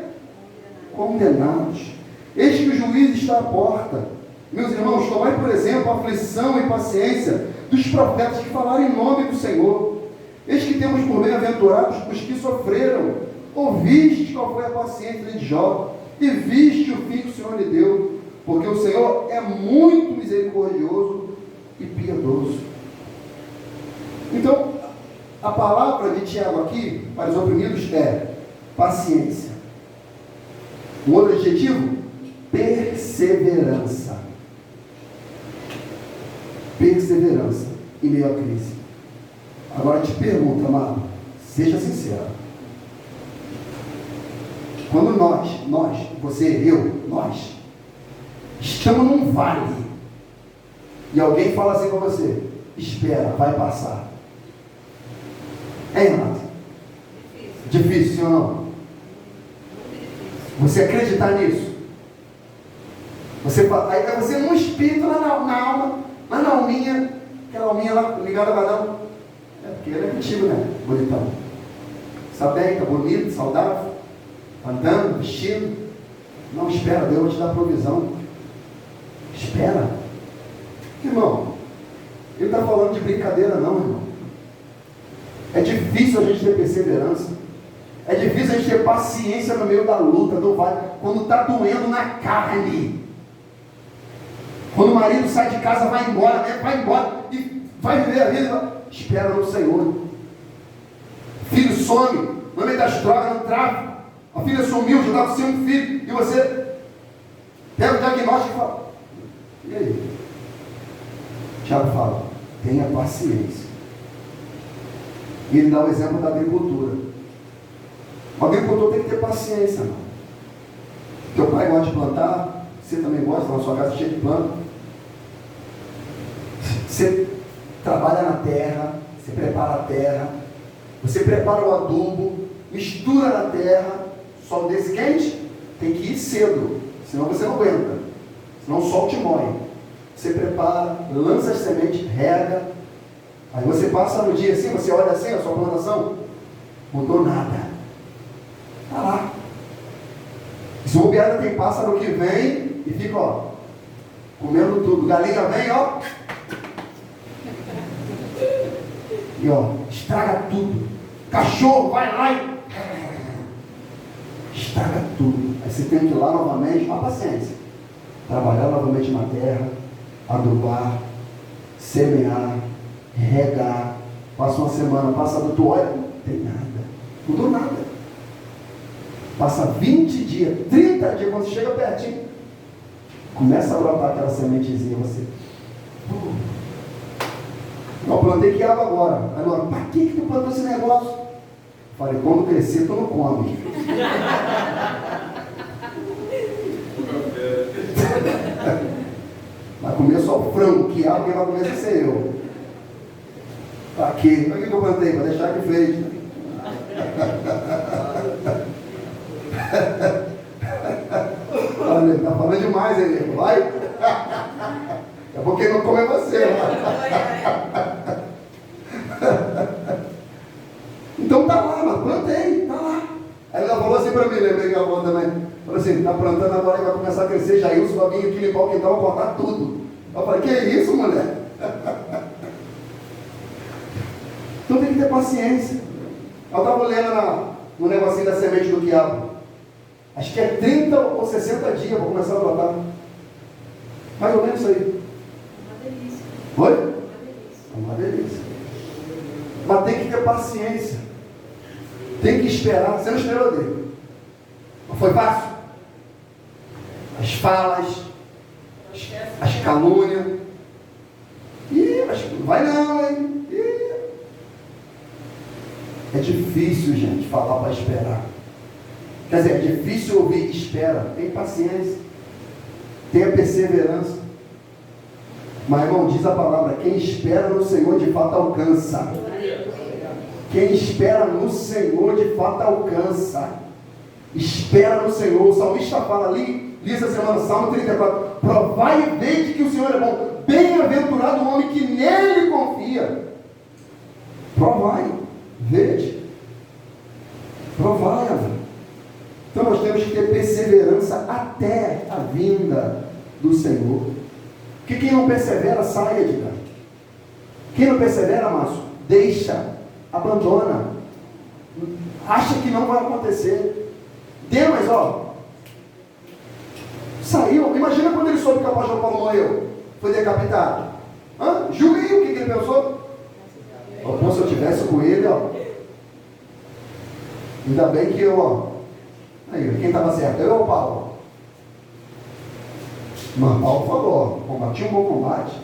Speaker 1: Condenados. Eis que o juiz está à porta. Meus irmãos, tomai por exemplo a aflição e paciência dos profetas que falaram em nome do Senhor. Eis que temos por bem-aventurados os que sofreram. Ouviste qual foi a paciência de Jó, e viste o fim que o Senhor lhe deu, porque o Senhor é muito misericordioso e piedoso. Então, a palavra de Tiago aqui, para os oprimidos, é paciência. O outro adjetivo, perseverança. Perseverança em meio à crise. Agora te pergunto, amado, seja sincero. Quando nós, você, eu, nós, estamos num vale, e alguém fala assim com você, Espera, vai passar. Hein, Renato? Difícil, sim ou não? Você acreditar nisso? Aí você num espírito lá na alma, lá na alminha, aquela alminha lá ligada a Adão. É porque ele é contigo, né? Bonitão. Está bem, está bonito, saudável, andando, vestido. Não, espera, Deus vai te dar provisão. Espera. Irmão, ele não está falando de brincadeira não, irmão. É difícil a gente ter perseverança. É difícil a gente ter paciência no meio da luta, quando está doendo na carne. Quando o marido sai de casa, vai embora, né? Vai embora e vai viver a vida. Espera no Senhor. Filho some, no meio das drogas, no tráfico. A filha sumiu, já estava sem um filho. E você pega o diagnóstico e fala: e aí? Tiago fala: tenha paciência. E ele dá o exemplo da agricultura. O agricultor tem que ter paciência, não. Teu pai gosta de plantar, você também gosta, na sua casa cheia de planta. Você trabalha na terra, você prepara a terra, você prepara o adubo, mistura na terra, sol desse quente, tem que ir cedo, senão você não aguenta, senão o sol te morre. Você prepara, lança as sementes, rega, aí você passa no dia assim, você olha assim, a sua plantação, mudou nada, está lá. Se o bobeada tem pássaro que vem e fica, ó, comendo tudo, galinha vem, ó, e ó, estraga tudo. Cachorro vai lá e estraga tudo. Aí você tem que ir lá novamente, com paciência, trabalhar novamente na terra, adubar, semear, regar. Passa uma semana, passa do tu olha, não tem nada, mudou nada. Passa 20 dias, 30 dias, quando você chega pertinho, começa a brotar aquela sementezinha, você. Eu plantei quiabo agora. Aí eu, para que tu plantou esse negócio? Falei, quando crescer, tu não come. Vai comer só o frango, quiabo, quem vai comer vai ser eu. Para quê? Para que eu plantei? Para deixar que fez. Olha, está falando demais, ele vai. É porque não come você. Então tá lá, mas plantei, tá lá. Aí ela falou assim para mim, lembrei que a avó também. Falou assim, tá plantando agora e vai começar a crescer. Jailson vai vir aqui limpar o quintal, vai cortar tudo. Eu falei, que isso, mulher? Então tem que ter paciência. Eu estava lendo no negocinho da semente do quiabo. Acho que é 30 ou 60 dias para começar a brotar. Mais ou menos isso aí.
Speaker 6: Uma delícia.
Speaker 1: Oi?
Speaker 6: Uma delícia.
Speaker 1: É uma delícia. Mas tem que ter paciência. Tem que esperar. Você não esperou dele. Não foi fácil? As falas, as calúnias. Mas não vai não, hein? É difícil, gente, falar para esperar. Quer dizer, é difícil ouvir, espera. Tem paciência. Tenha perseverança. Mas, irmão, diz a palavra, quem espera no Senhor de fato alcança. Quem espera no Senhor de fato alcança. Espera no Senhor. O salmista fala ali, li essa semana, Salmo 34, provai e vede que o Senhor é bom. Bem-aventurado o homem que nele confia. Provai, vede. Provai, então nós temos que ter perseverança até a vinda do Senhor. Porque quem não persevera, sai, Edgar. Quem não persevera, Márcio, deixa, abandona, acha que não vai acontecer. Demas, ó, saiu. Imagina quando ele soube que o apóstolo Paulo morreu, foi decapitado. Julga aí o que ele pensou. Pô, se eu tivesse com ele, ó, ainda bem que eu, ó, aí, quem estava certo? Eu ou o Paulo? Mas Paulo falou, combati um bom combate,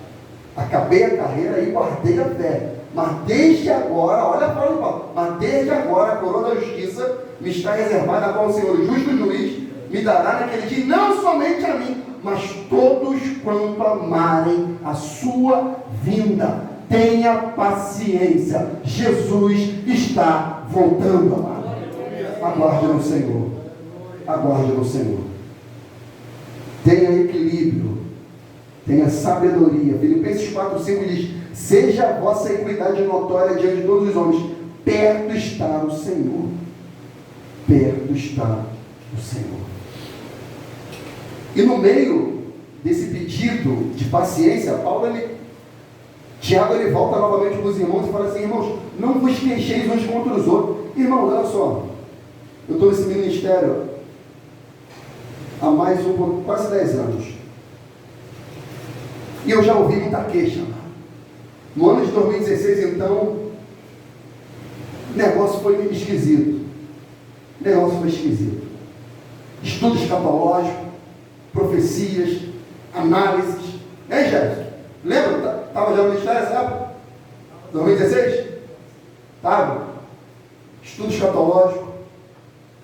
Speaker 1: acabei a carreira e guardei a fé. Mas desde agora, olha a fala de Paulo, mas desde agora a coroa da justiça me está reservada, a qual o Senhor, o justo juiz, me dará naquele dia, não somente a mim, mas todos quanto amarem a sua vinda. Tenha paciência. Jesus está voltando, amado. Aguarde no Senhor. Aguarde no Senhor. Tenha equilíbrio. Tenha sabedoria. Filipenses 4:5 diz: seja a vossa equidade notória diante de todos os homens. Perto está o Senhor. Perto está o Senhor. E no meio desse pedido de paciência, Tiago volta novamente para os irmãos e fala assim: irmãos, não vos queixeis uns contra os outros. Irmão, olha só, eu estou nesse ministério há quase 10 anos. E eu já ouvi muita queixa. No ano de 2016, então, o negócio foi esquisito. Estudo escatológico, profecias, análises. Hein, Jefferson? Lembra? Estava já no ministério nessa época? 2016? Estava. Estudo escatológico,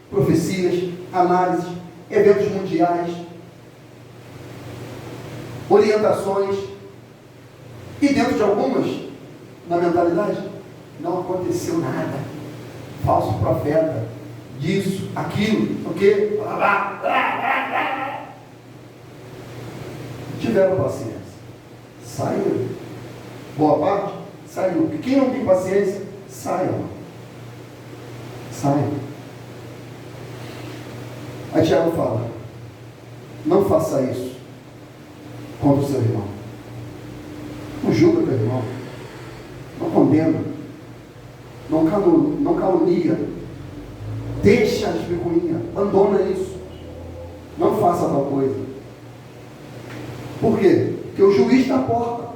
Speaker 1: profecias, análises, eventos mundiais, orientações. E dentro de algumas, na mentalidade, não aconteceu nada. Falso profeta, disso, aquilo, o quê? Tiveram paciência. Saiu. Boa parte, saiu. Quem não tem paciência, saia. Saia. Aí Tiago fala: não faça isso contra o seu irmão. Não julga teu irmão. Não condena. Não calunia. Deixa as picuinhas. Abandona isso. Não faça tal coisa. Por quê? Porque o juiz está à porta.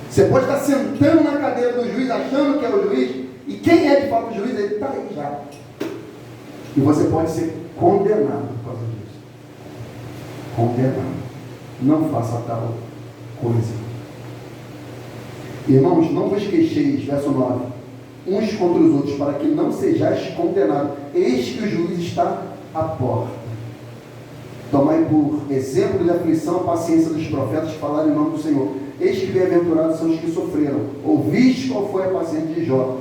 Speaker 1: Você pode estar sentando na cadeira do juiz, achando que é o juiz, e quem é de fato o juiz, ele está aí já. E você pode ser condenado por causa disso. Condenado. Não faça tal coisa. Irmãos, não vos queixeis, verso 9, uns contra os outros, para que não sejais condenados. Eis que o juiz está à porta. Tomai por exemplo de aflição a paciência dos profetas que falaram em nome do Senhor. Eis que bem-aventurados são os que sofreram. Ouviste qual foi a paciência de Jó,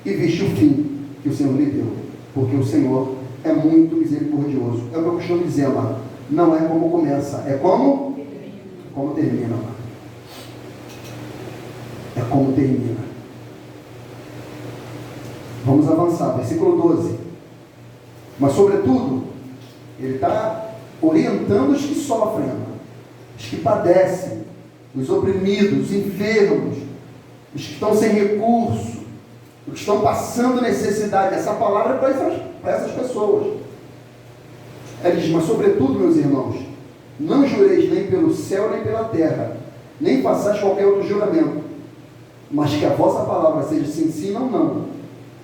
Speaker 1: e viste o fim que o Senhor lhe deu. Porque o Senhor é muito misericordioso. É o que eu costumo dizer, amado. Não é como começa, é como termina, amado. É como termina. Vamos avançar, versículo 12. Mas sobretudo, ele está orientando os que sofrem, os que padecem, os oprimidos, os enfermos, os que estão sem recurso, os que estão passando necessidade. Essa palavra é para essas pessoas. Ele diz: mas sobretudo, meus irmãos, não jureis nem pelo céu nem pela terra, nem façais qualquer outro juramento, mas que a vossa palavra seja sim, sim, não, não,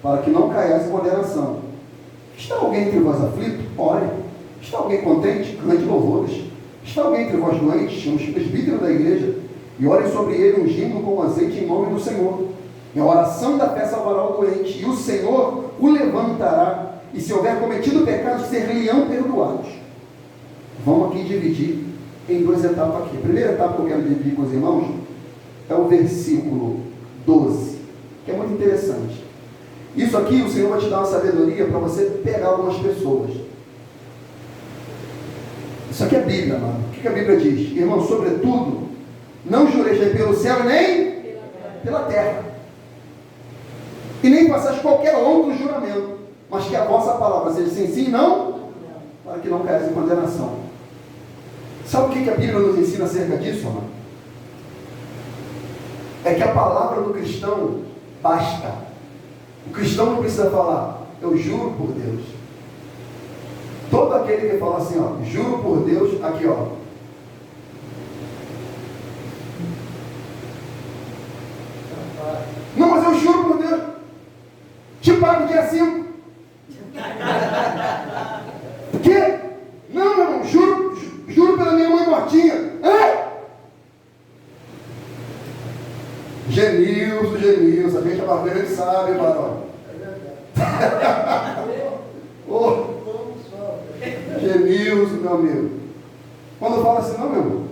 Speaker 1: para que não caiais em condenação. Está alguém entre vós aflito? Ore. Está alguém contente? Cante louvores. Está alguém entre vós doentes? Chame os presbíteros da igreja e orem sobre ele ungindo com azeite em nome do Senhor. E a oração da fé salvará o doente, e o Senhor o levantará, e se houver cometido pecados, ser-lhe-ão perdoados. Vamos aqui dividir em duas etapas aqui. A primeira etapa que eu quero dividir com os irmãos é o versículo 12, que é muito interessante. Isso aqui o Senhor vai te dar uma sabedoria para você pegar algumas pessoas. Isso aqui é a Bíblia, amado. O que a Bíblia diz? Irmão, sobretudo, não jureis nem pelo céu nem pela terra, e nem façais qualquer outro juramento, mas que a vossa palavra seja sim, sim, não, para que não caias em condenação. Sabe o que a Bíblia nos ensina acerca disso, amado? É que a palavra do cristão basta. O cristão não precisa falar: eu juro por Deus. Todo aquele que fala assim, ó, juro por Deus, aqui, ó, não, mas eu juro por Deus, te pago dia 5. Que? Não, meu irmão, juro pela minha mãe mortinha. Genilson, a gente é barbeiro, ele sabe, varão. Genilson, meu amigo. Quando eu falo assim, não, meu irmão,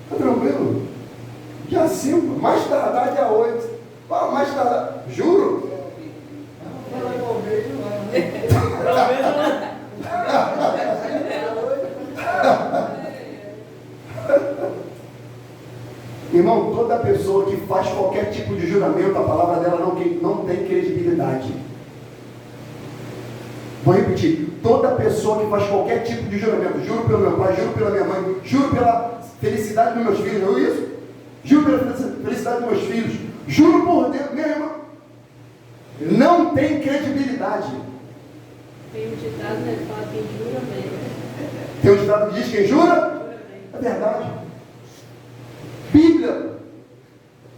Speaker 1: tá tranquilo, Dia 5, mais tardar dia 8. Ah, mais tardar, juro?
Speaker 4: Talvez não.
Speaker 1: Irmão, toda pessoa que faz qualquer tipo de juramento, a palavra dela não tem credibilidade. Vou repetir, toda pessoa que faz qualquer tipo de juramento, juro pelo meu pai, juro pela minha mãe, juro pela felicidade dos meus filhos, não é isso? Juro pela felicidade dos meus filhos, juro por Deus, meu irmão, não tem credibilidade.
Speaker 6: Tem um ditado, né? Ele fala quem jura bem.
Speaker 1: Tem um ditado que diz: quem jura? É verdade. Bíblia.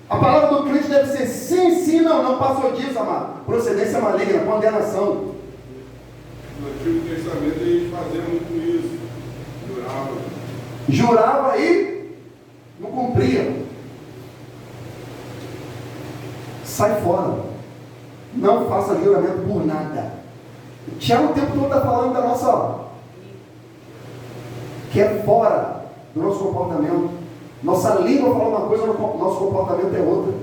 Speaker 1: A palavra do crente deve ser sim, sim, não, não passou disso, amado. Procedência maligna, condenação.
Speaker 5: No Antigo Testamento eles faziam muito isso.
Speaker 1: Jurava e não cumpria. Sai fora. Não faça juramento por nada. Tiago o tempo todo está falando da nossa, que é fora do nosso comportamento. Nossa língua fala uma coisa, nosso comportamento é outra.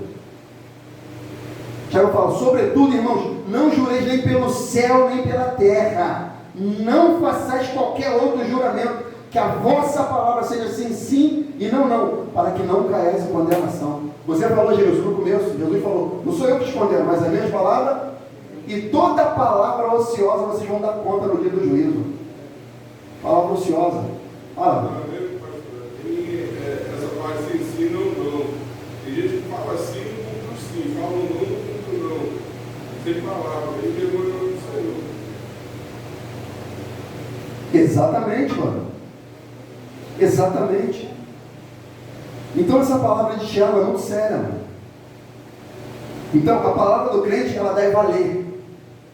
Speaker 1: Tiago fala: sobretudo, irmãos, não jureis nem pelo céu, nem pela terra. Não façais qualquer outro juramento, que a vossa palavra seja sim, sim, e não, não, para que não caiais em condenação. Você falou, Jesus, no começo, Jesus falou: não sou eu que te condeno, mas as minhas palavras, e toda palavra ociosa vocês vão dar conta no dia do juízo. Palavra ociosa.
Speaker 5: Essa parte se ensina ou não. Tem gente que fala sim, não cumpre o sim. Fala não, não cumpre o não. Sem palavra. Aí pegou o nome do Senhor.
Speaker 1: Exatamente, mano. Exatamente. Então essa palavra de Tiago é muito séria, mano. Então a palavra do crente, ela deve valer.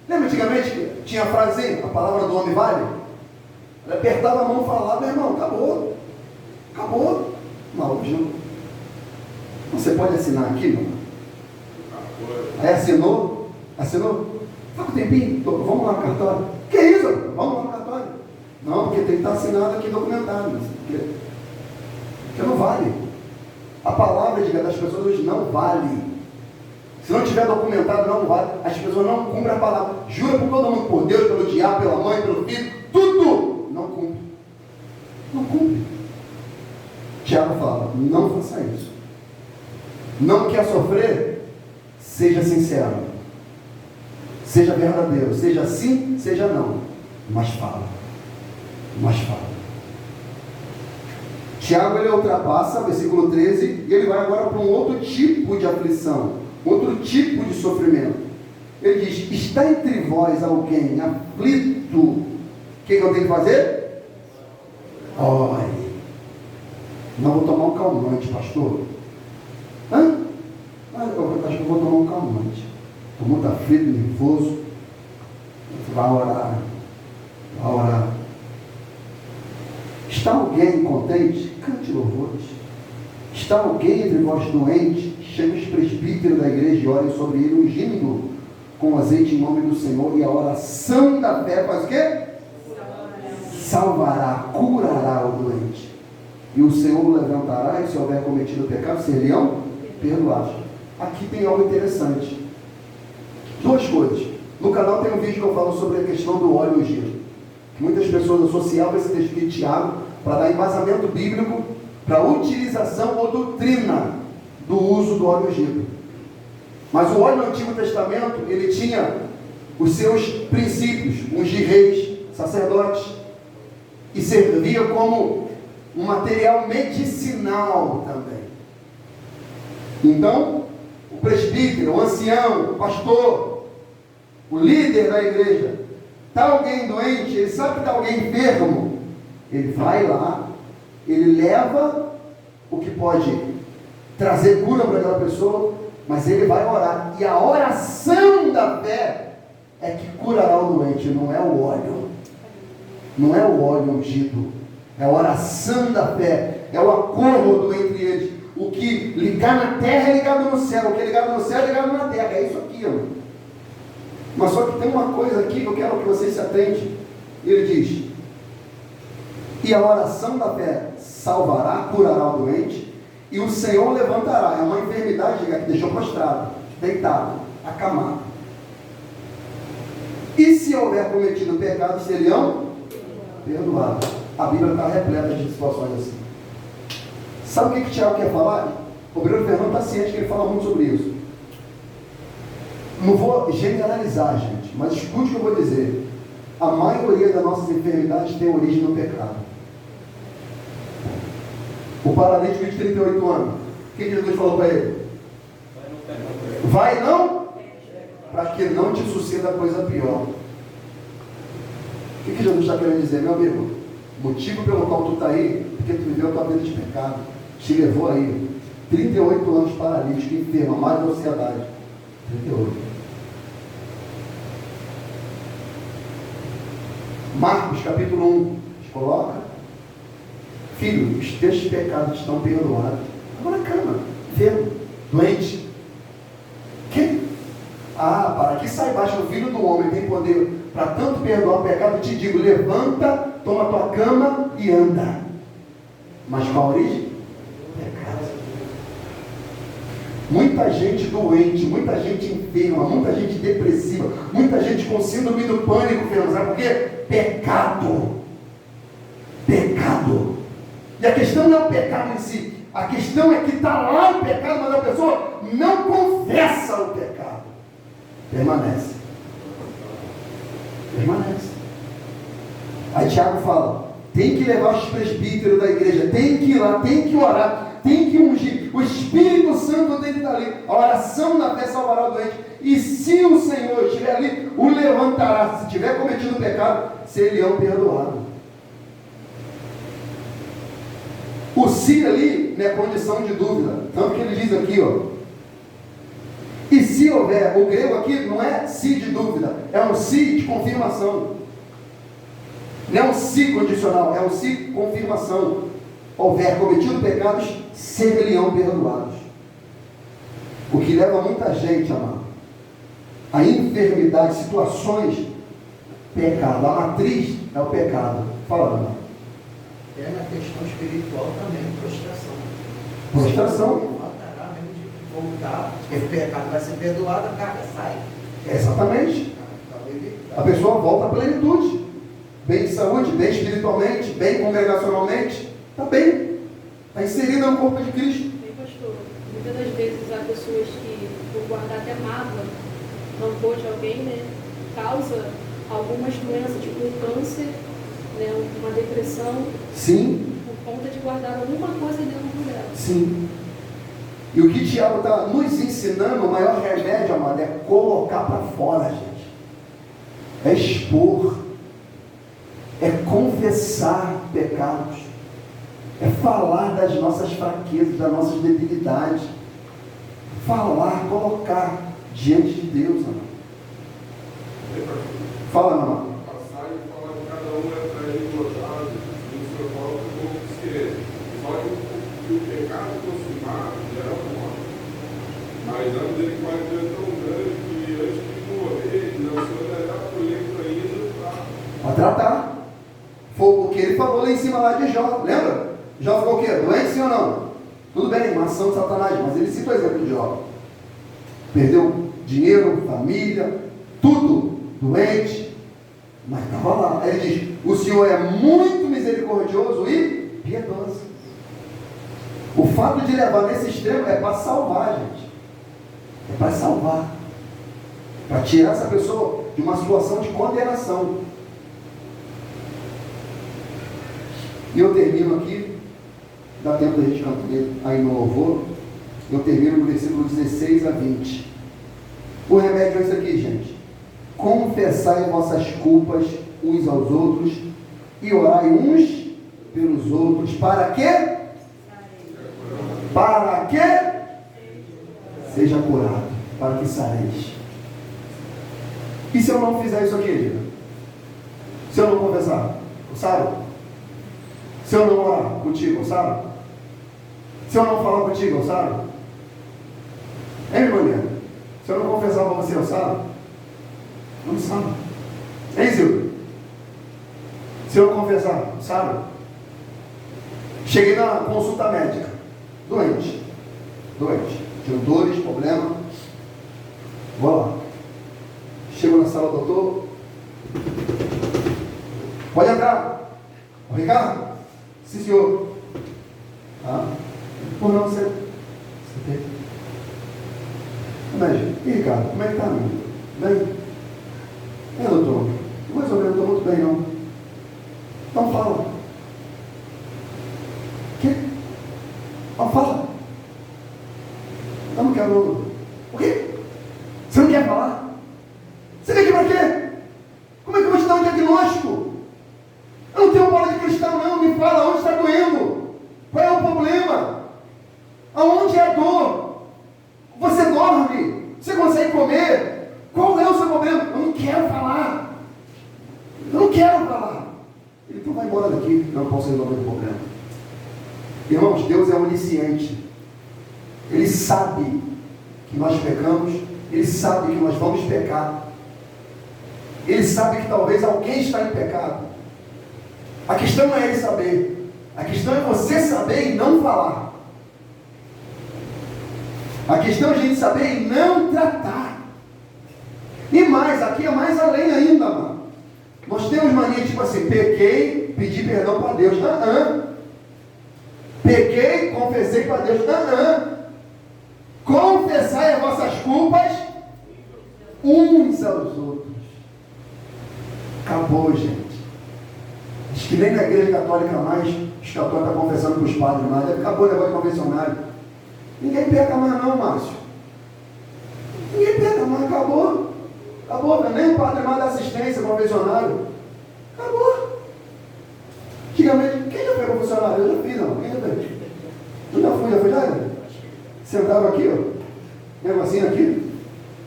Speaker 1: Lembra antigamente que tinha a frase: a palavra do homem vale? Ele apertava a mão e falava: meu irmão, acabou. Acabou. Não, hoje não. Você pode assinar aqui, não? Aí assinou? Assinou? Tá com tempinho? Vamos lá no cartório. Que isso? Vamos lá no cartório. Não, porque tem que estar assinado aqui, documentado. Porque não vale. A palavra, diga, das pessoas hoje não vale. Se não tiver documentado, não vale. As pessoas não cumprem a palavra. Jura por todo mundo, por Deus, pelo diabo, pela mãe, pelo filho, tudo. Não cumpre. Não cumpre. Tiago fala: não faça isso. Não quer sofrer? Seja sincero. Seja verdadeiro. Seja sim, seja não. Mas fala. Mas fala. Tiago, ele ultrapassa, versículo 13, e ele vai agora para um outro tipo de aflição, outro tipo de sofrimento. Ele diz: está entre vós alguém aflito? O que eu tenho que fazer? Ore. Não vou tomar um calmante, pastor. Hã? Eu acho que eu vou tomar um calmante. Estou muito aflito, nervoso. Vai orar. Vai orar. Está alguém contente? Cante louvores. Está alguém entre vós doente? Chame os presbíteros da igreja e orem sobre ele, ungindo com azeite em nome do Senhor, e a oração da fé faz o quê? Salvará, curará o doente. E o Senhor o levantará, e se houver cometido pecado, seriam perdoados. Aqui tem algo interessante. Duas coisas. No canal tem um vídeo que eu falo sobre a questão do óleo ungido. Muitas pessoas associavam esse texto de Tiago para dar embasamento bíblico para a utilização ou doutrina do uso do óleo ungido. Mas o óleo no Antigo Testamento, ele tinha os seus princípios: ungir reis, sacerdotes, e servia como um material medicinal também. Então, o presbítero, o ancião, o pastor, o líder da igreja, está alguém doente, ele sabe que está alguém enfermo, ele vai lá, ele leva o que pode trazer cura para aquela pessoa, mas ele vai orar, e a oração da fé é que curará o doente, não é o óleo, não é o óleo ungido, é a oração da fé, é o acordo entre eles. O que ligar na terra é ligado no céu, o que é ligado no céu é ligado na terra, é isso aqui, ó. Mas só que tem uma coisa aqui que eu quero que vocês se atentem. Ele diz: e a oração da fé salvará, curará o doente, e o Senhor levantará. É uma enfermidade que deixou prostrado, deitado, acamado. E se houver cometido pecado, seriam perdoados. A Bíblia está repleta de situações assim. Sabe o que Tiago quer falar? O obreiro Fernando está ciente que ele fala muito sobre isso. Não vou generalizar, gente, mas escute o que eu vou dizer. A maioria das nossas enfermidades tem origem no pecado. O paralítico de 38 anos, o que Jesus falou para ele? Vai não? Para que não te suceda coisa pior. O que Jesus está querendo dizer, meu amigo? O motivo pelo qual tu está aí, porque tu viveu a tua vida de pecado, te levou aí 38 anos paralítico, enfermo, mais de ansiedade. 38. Marcos capítulo 1, a gente coloca: filho, os teus pecados estão perdoados. Estava na cama, enfermo, doente. Que? Para que saibas que o Filho do Homem tem poder para tanto perdoar o pecado, te digo, levanta, toma tua cama e anda. Mas qual a origem? Pecado. Muita gente doente, muita gente enferma, muita gente depressiva, muita gente com síndrome do pânico, sabe por quê? Pecado. Pecado. E a questão não é o pecado em si, a questão é que está lá o pecado, mas a pessoa não confessa o pecado. Permanece. Permanece. Aí Tiago fala: tem que levar os presbíteros da igreja, tem que ir lá, tem que orar, tem que ungir. O Espírito Santo tem que estar ali. A oração na fé salvará o doente. E se o Senhor estiver ali, o levantará. Se tiver cometido pecado, seriam perdoados. O se ali não é condição de dúvida. Tanto que ele diz aqui, e se houver, o grego aqui não é se de dúvida, é um se de confirmação. Não é um se condicional, é um se confirmação. Houver cometido pecados, seriam perdoados. O que leva muita gente, amado, a enfermidade, situações, pecado. A matriz é o pecado. Fala, amado.
Speaker 2: É na questão espiritual também, prostração.
Speaker 1: Prostração.
Speaker 2: Voltar, porque o pecado vai ser perdoado, a carga sai.
Speaker 1: Exatamente. A pessoa volta à plenitude. Bem de saúde, bem espiritualmente, bem congregacionalmente. Está bem. Está inserida no corpo de Cristo.
Speaker 6: Bem, pastor, muitas das vezes há pessoas que, por guardar até mágoa, rancor de alguém, né, causa algumas doenças, tipo um câncer, né, uma depressão.
Speaker 1: Sim.
Speaker 6: Por conta de guardar alguma coisa dentro dela.
Speaker 1: Sim. E o que Tiago está nos ensinando, o maior remédio, amado, é colocar para fora, gente. É expor. É confessar pecados. É falar das nossas fraquezas, das nossas debilidades. Falar, colocar diante de Deus, amado. Fala, amado.
Speaker 5: A passagem fala que cada um é transbordado no seu próprio consciência. Só que o pecado consumado gera morte. Mas antes ele pode ser tão grande que antes de morrer, não se olhará para o leito ainda
Speaker 1: para tratar. Foi o que ele falou lá em cima lá de Jó. Lembra? Jó ficou o quê? Doente, sim ou não? Tudo bem, uma ação de Satanás, mas ele cita o exemplo de Jó. Perdeu dinheiro, família, tudo doente, mas estava lá. Aí ele diz: o Senhor é muito misericordioso e piedoso. O fato de levar nesse extremo é para salvar, gente. É para salvar. Para tirar essa pessoa de uma situação de condenação. E eu termino aqui, dá tempo da gente cantar aí no louvor, eu termino no versículo 16 a 20. O remédio é isso aqui, gente: confessai vossas culpas uns aos outros e orai uns pelos outros. Para quê? Para que seja curado, para que sareis. E se eu não fizer isso aqui, diga? Se eu não confessar, sabe? Se eu não orar contigo, sabe? Se eu não falar contigo, sabe? Hein, Mariana? Se eu não confessar para você, sabe? Não sabe. Hein, Silvio? Se eu não confessar, sabe? Cheguei na consulta médica. doente. Tinha dores, problema. Vou lá. Chego na sala, doutor. Pode entrar. O Ricardo? Sim, senhor. Por não, você tem. Médico, e Ricardo, como é que está, meu? Bem? Doutor? Mais ou menos, não estou muito bem, não. Então fala. Que? Fala. Eu não quero. O quê? Você não quer falar? Você vem aqui para quê? Como é que eu vou te dar um diagnóstico? Eu não tenho bola de cristal, não. Me fala onde está doendo. Qual é o problema? Aonde é a dor? Você dorme? Você consegue comer? Qual é o seu problema? Eu não quero falar. Então vai embora daqui. Não posso resolver o problema. Irmãos, Deus é onisciente. Ele sabe que nós pecamos. Ele sabe que nós vamos pecar. Ele sabe que talvez alguém está em pecado. A questão não é ele saber. A questão é você saber e não falar. A questão é a gente saber e não tratar. E mais, aqui é mais além ainda, mano. Nós temos mania tipo assim, pequei, pedi perdão para Deus. Pequei, confessei para Deus. Confessai as vossas culpas uns aos outros. Acabou, gente. Acho que nem na igreja católica mais, os católicos estão confessando para os padres mais. Acabou o negócio de confessionário. Ninguém peca mais não, Márcio. Ninguém peca mais, acabou. Nem o padre mais da assistência, confessionário. Acabou. Antigamente, quem já foi confessionário? Eu já fiz, não. Quem já fez? Eu já fui já? Sentava aqui, ó. Negocinho aqui.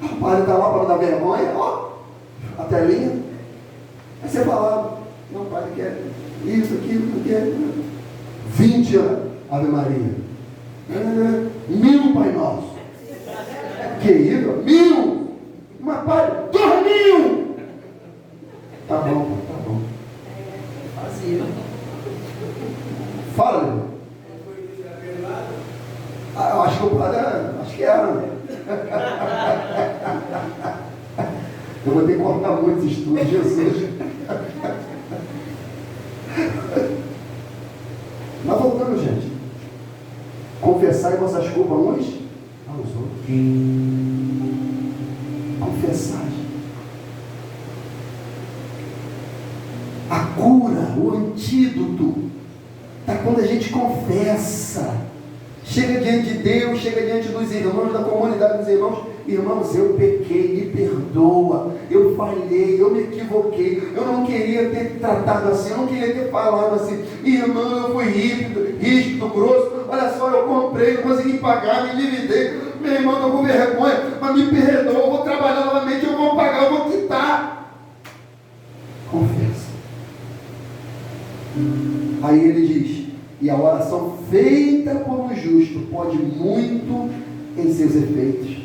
Speaker 1: O padre está lá para não dar vergonha, ó. A telinha. Aí você falava, não, padre, quer isso, aquilo, quer 20 anos, Ave Maria. 1000 Pai Nosso. Que isso? 1000! Mas padre, 2000! Tá bom.
Speaker 2: Fazia.
Speaker 1: Fala, Leandro. Eu acho que o padre acho que era. Eu vou ter que cortar muitos estudos, Jesus. Mas voltando, gente. Confessai vossas culpas uns aos outros. Confessai. A cura, o antídoto, está quando a gente confessa. Chega diante de Deus, chega diante dos irmãos, da comunidade dos irmãos. Irmãos, eu pequei, me perdoa, eu falhei, eu me equivoquei, eu não queria ter tratado assim, eu não queria ter falado assim. Irmão, eu fui ríspido, grosso, olha só, eu comprei, não consegui pagar, me endividei. Meu irmão, estou com vergonha, mas me perdoa, eu vou trabalhar novamente, eu vou pagar, eu vou quitar. Confessa. Aí ele diz, e a oração feita por um justo pode muito em seus efeitos.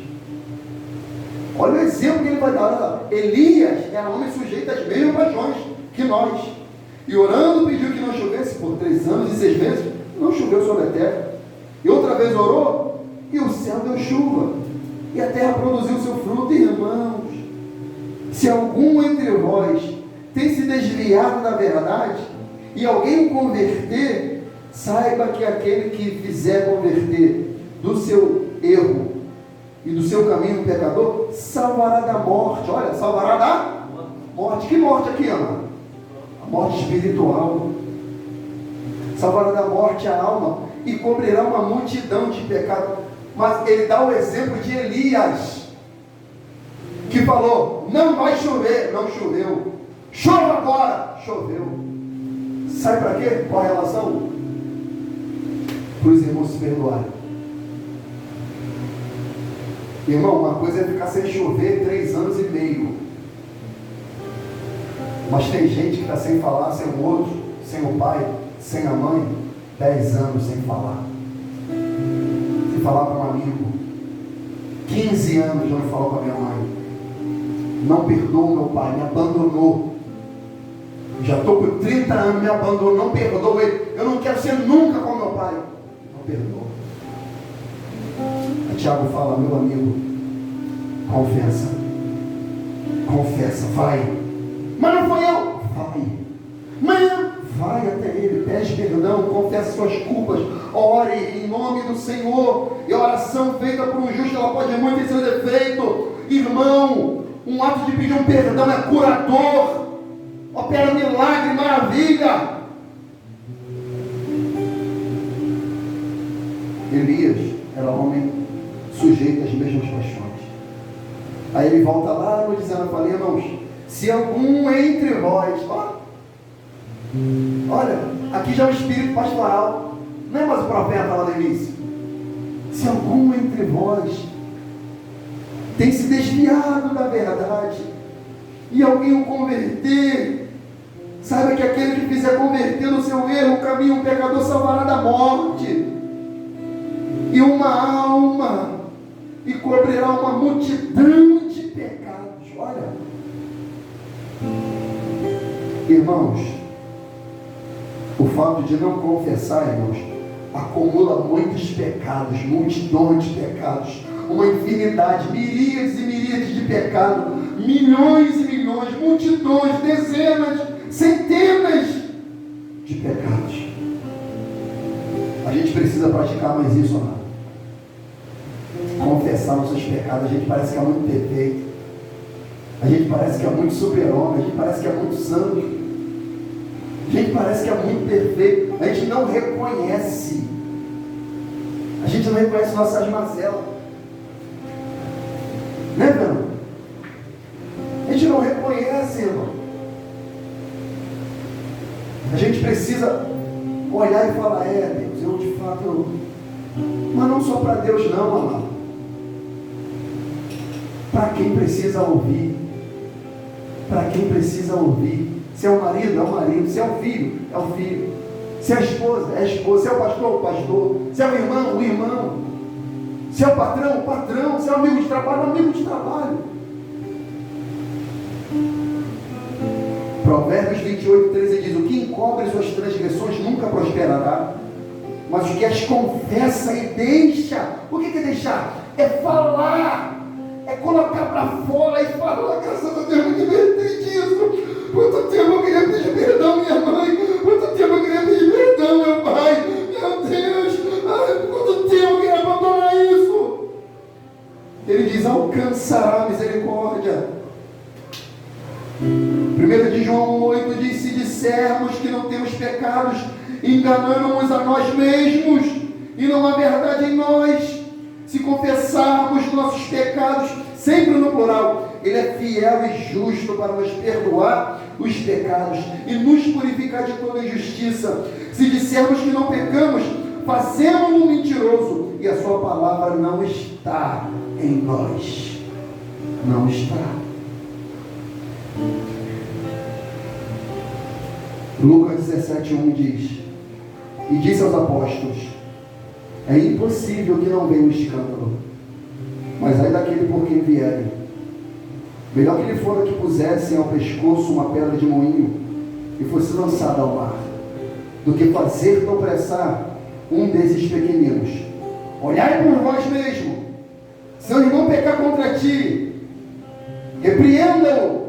Speaker 1: Olha o exemplo que ele vai dar. Olha lá. Elias era homem sujeito às mesmas paixões que nós. E orando pediu que não chovesse por 3 anos e 6 meses. Não choveu sobre a terra. E outra vez orou e o céu deu chuva. E a terra produziu seu fruto. Irmãos, se algum entre vós tem se desviado da verdade e alguém o converter, saiba que aquele que fizer converter do seu erro e do seu caminho pecador, salvará da morte. Olha, salvará da morte. Que morte aqui, mano? A morte espiritual. Salvará da morte a alma e cobrirá uma multidão de pecados. Mas ele dá o exemplo de Elias, que falou, não vai chover. Não choveu. Chova agora. Choveu. Sabe para quê? Qual a relação? Para os irmãos se perdoarem. Irmão, uma coisa é ficar sem chover 3 anos e meio. Mas tem gente que está sem falar, sem o outro, sem o pai, sem a mãe, 10 anos sem falar. Sem falar para um amigo. 15 anos não falou para minha mãe. Não perdoou meu pai, me abandonou. Já estou com 30 anos, me abandonou, não perdoou ele. Eu não quero ser nunca como meu pai. Não perdoou. Tiago fala, meu amigo, confessa, vai. Mas não foi eu, vai. Vai até Ele, pede perdão, confessa suas culpas, ore em nome do Senhor. E a oração feita por um justo, ela pode muito ter seu defeito. Irmão, um ato de pedir um perdão é curador, opera milagre, maravilha. Elias era homem sujeito às mesmas paixões. Aí ele volta lá no dizendo, eu falei, irmãos, se algum entre vós, olha, aqui já é o espírito pastoral, não é mais o profeta lá no início. Se algum entre vós tem se desviado da verdade e alguém o converter, saiba que aquele que fizer converter no seu erro, o caminho, o pecador salvará da morte, e uma alma, e cobrirá uma multidão de pecados. Olha, irmãos, o fato de não confessar, irmãos, acumula muitos pecados, multidões de pecados, uma infinidade, miríades e miríades de pecados, milhões e milhões, multidões, dezenas, centenas de pecados. A gente precisa praticar mais isso, amado. Confessar os seus pecados. A gente parece que é muito perfeito, a gente parece que é muito super-homem, a gente parece que é muito santo, a gente parece que é muito perfeito. A gente não reconhece, nossas mazelas, né, Fernando? A gente não reconhece, irmão. A gente precisa olhar e falar, Deus, eu de fato, mas não só para Deus não, amado, para quem precisa ouvir, se é o marido, é o marido, se é o filho, é o filho, se é a esposa, é a esposa, se é o pastor, se é o irmão, se é o patrão, se é o amigo de trabalho, Provérbios 28:13 diz, o que encobre suas transgressões nunca prosperará, mas o que as confessa e deixa. O que é deixar? É falar, é colocar para fora e falar, graças a Deus, me libertei disso. Quanto tempo eu queria pedir perdão, minha mãe, quanto tempo eu queria pedir perdão, meu pai, meu Deus, quanto tempo eu queria abandonar isso. Ele diz, alcançará a misericórdia. 1 de João 8 diz, se dissermos que não temos pecados, enganamos a nós mesmos, e não há verdade em nós. Se confessarmos nossos pecados, sempre no plural, Ele é fiel e justo para nos perdoar os pecados e nos purificar de toda injustiça. Se dissermos que não pecamos, fazemos-no mentiroso, e a sua palavra não está em nós. Não está. Lucas 17:1 diz, e disse aos apóstolos, é impossível que não venha um escândalo, mas ai daquele por quem vierem. Melhor que lhe fora que pusessem ao pescoço uma pedra de moinho e fosse lançada ao mar, do que fazer tropeçar um desses pequeninos. Olhai por vós mesmo, se seu irmão pecar contra ti, repreenda-o,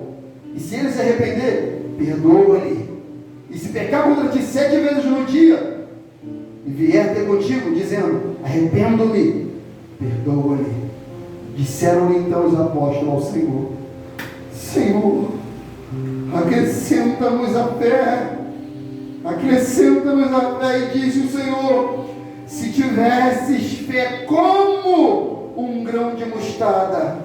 Speaker 1: e se ele se arrepender, perdoa-lhe. E se pecar contra ti 7 vezes no dia, e vier ter contigo, dizendo, arrependo-me, perdoa-lhe. Disseram-lhe então os apóstolos ao Senhor, Senhor, acrescenta-nos a fé. E disse o Senhor, se tivesses fé como um grão de mostarda,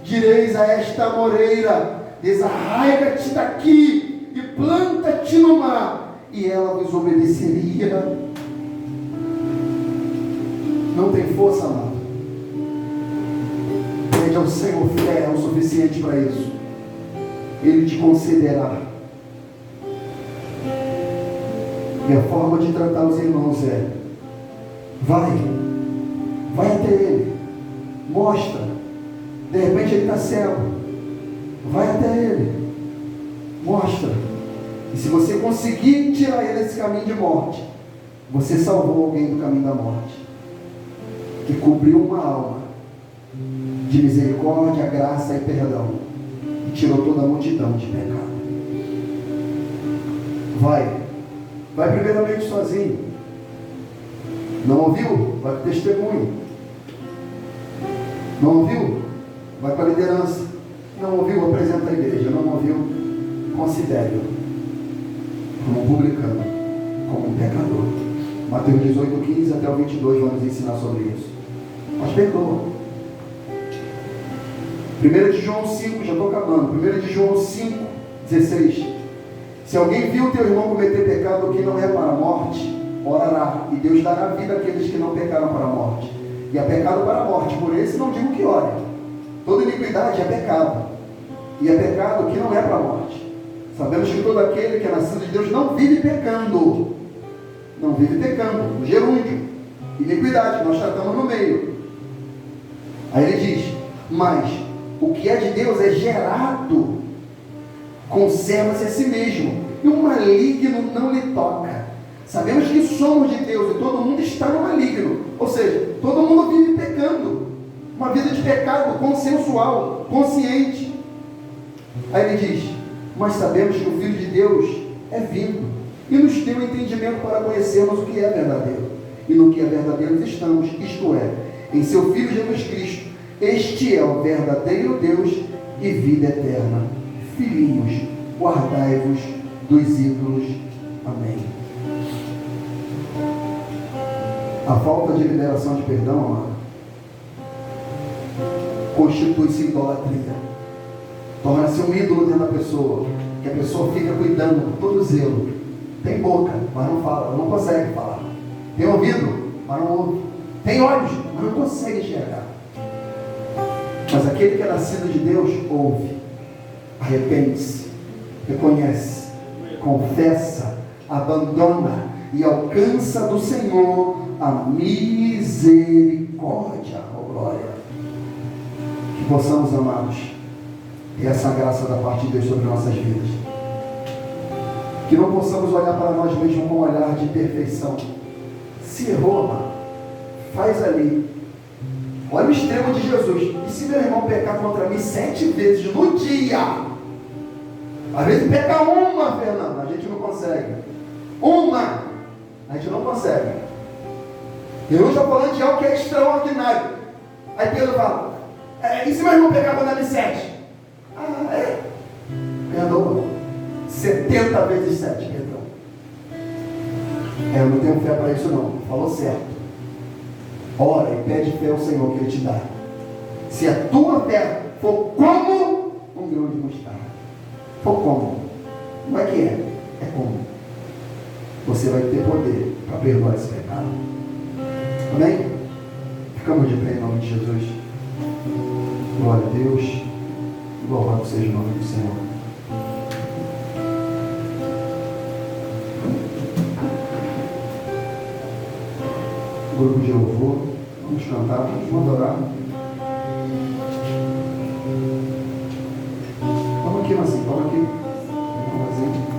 Speaker 1: direis a esta amoreira, desarraiga-te daqui e planta-te no mar, e ela vos obedeceria. Não tem força, amado. Pede ao Senhor fé, é o suficiente para isso. Ele te concederá. E a forma de tratar os irmãos é, vai até ele, mostra. De repente ele está cego, vai até ele, mostra. E se você conseguir tirar ele desse caminho de morte, você salvou alguém do caminho da morte, que cobriu uma alma de misericórdia, graça e perdão, e tirou toda a multidão de pecado. Vai primeiramente sozinho. Não ouviu? Vai para o testemunho. Não ouviu? Vai para a liderança. Não ouviu? Apresenta a igreja. Não ouviu? Considere-o como um publicano, como um pecador. Mateus 18, 15 até o 22 vai nos ensinar sobre isso. Mas perdoa. 1 de João 5, já estou acabando. 1 de João 5, 16. Se alguém viu teu irmão cometer pecado que não é para a morte, orará, e Deus dará vida àqueles que não pecaram para a morte. E é pecado para a morte, por esse não digo que ore. Toda iniquidade é pecado. E é pecado que não é para a morte. Sabemos que todo aquele que é nascido de Deus não vive pecando. Não vive pecando, no gerúndio. Iniquidade, nós tratamos no meio. Aí ele diz, mas o que é de Deus é gerado, conserva-se a si mesmo, e o maligno não lhe toca. Sabemos que somos de Deus e todo mundo está no maligno, ou seja, todo mundo vive pecando, uma vida de pecado consensual, consciente. Aí ele diz, mas sabemos que o Filho de Deus é vindo e nos deu o entendimento para conhecermos o que é verdadeiro, e no que é verdadeiro estamos, isto é, em seu Filho Jesus Cristo. Este é o verdadeiro Deus e vida eterna. Filhinhos, guardai-vos dos ídolos. Amém. A falta de liberação de perdão, amado, constitui-se idolatria. Torna-se um ídolo dentro da pessoa, que a pessoa fica cuidando com todo zelo. Tem boca, mas não fala, não consegue falar. Tem ouvido, mas não ouve. Tem olhos, mas não consegue enxergar. Mas aquele que é nascido de Deus, ouve, arrepende-se, reconhece, confessa, abandona e alcança do Senhor a misericórdia. Oh, glória! Que possamos, amados, ter essa graça da parte de Deus sobre nossas vidas. Que não possamos olhar para nós mesmos com um olhar de perfeição. Se errou, amado, faz ali. Olha o extremo de Jesus. E se meu irmão pecar contra mim 7 vezes no dia? Às vezes peca uma, Fernando, a gente não consegue. Uma, a gente não consegue. Eu não estou falando de algo que é extraordinário. Aí Pedro fala, e se meu irmão pecar contra mim 7? Ah, é. Perdoa. 70 vezes 7, perdão. Eu não tenho fé para isso não. Falou certo. Ora e pede fé ao Senhor que Ele te dá. Se a tua fé for como um grão de mostarda, for como? Não é que é como. Você vai ter poder para perdoar esse pecado. Amém? Ficamos de pé em nome de Jesus. Glória a Deus. Louvado seja o nome do Senhor. Grupo de louvor, vamos cantar, vamos adorar. Vamos aqui, Marcinho, vamos aqui. Vamos fazer.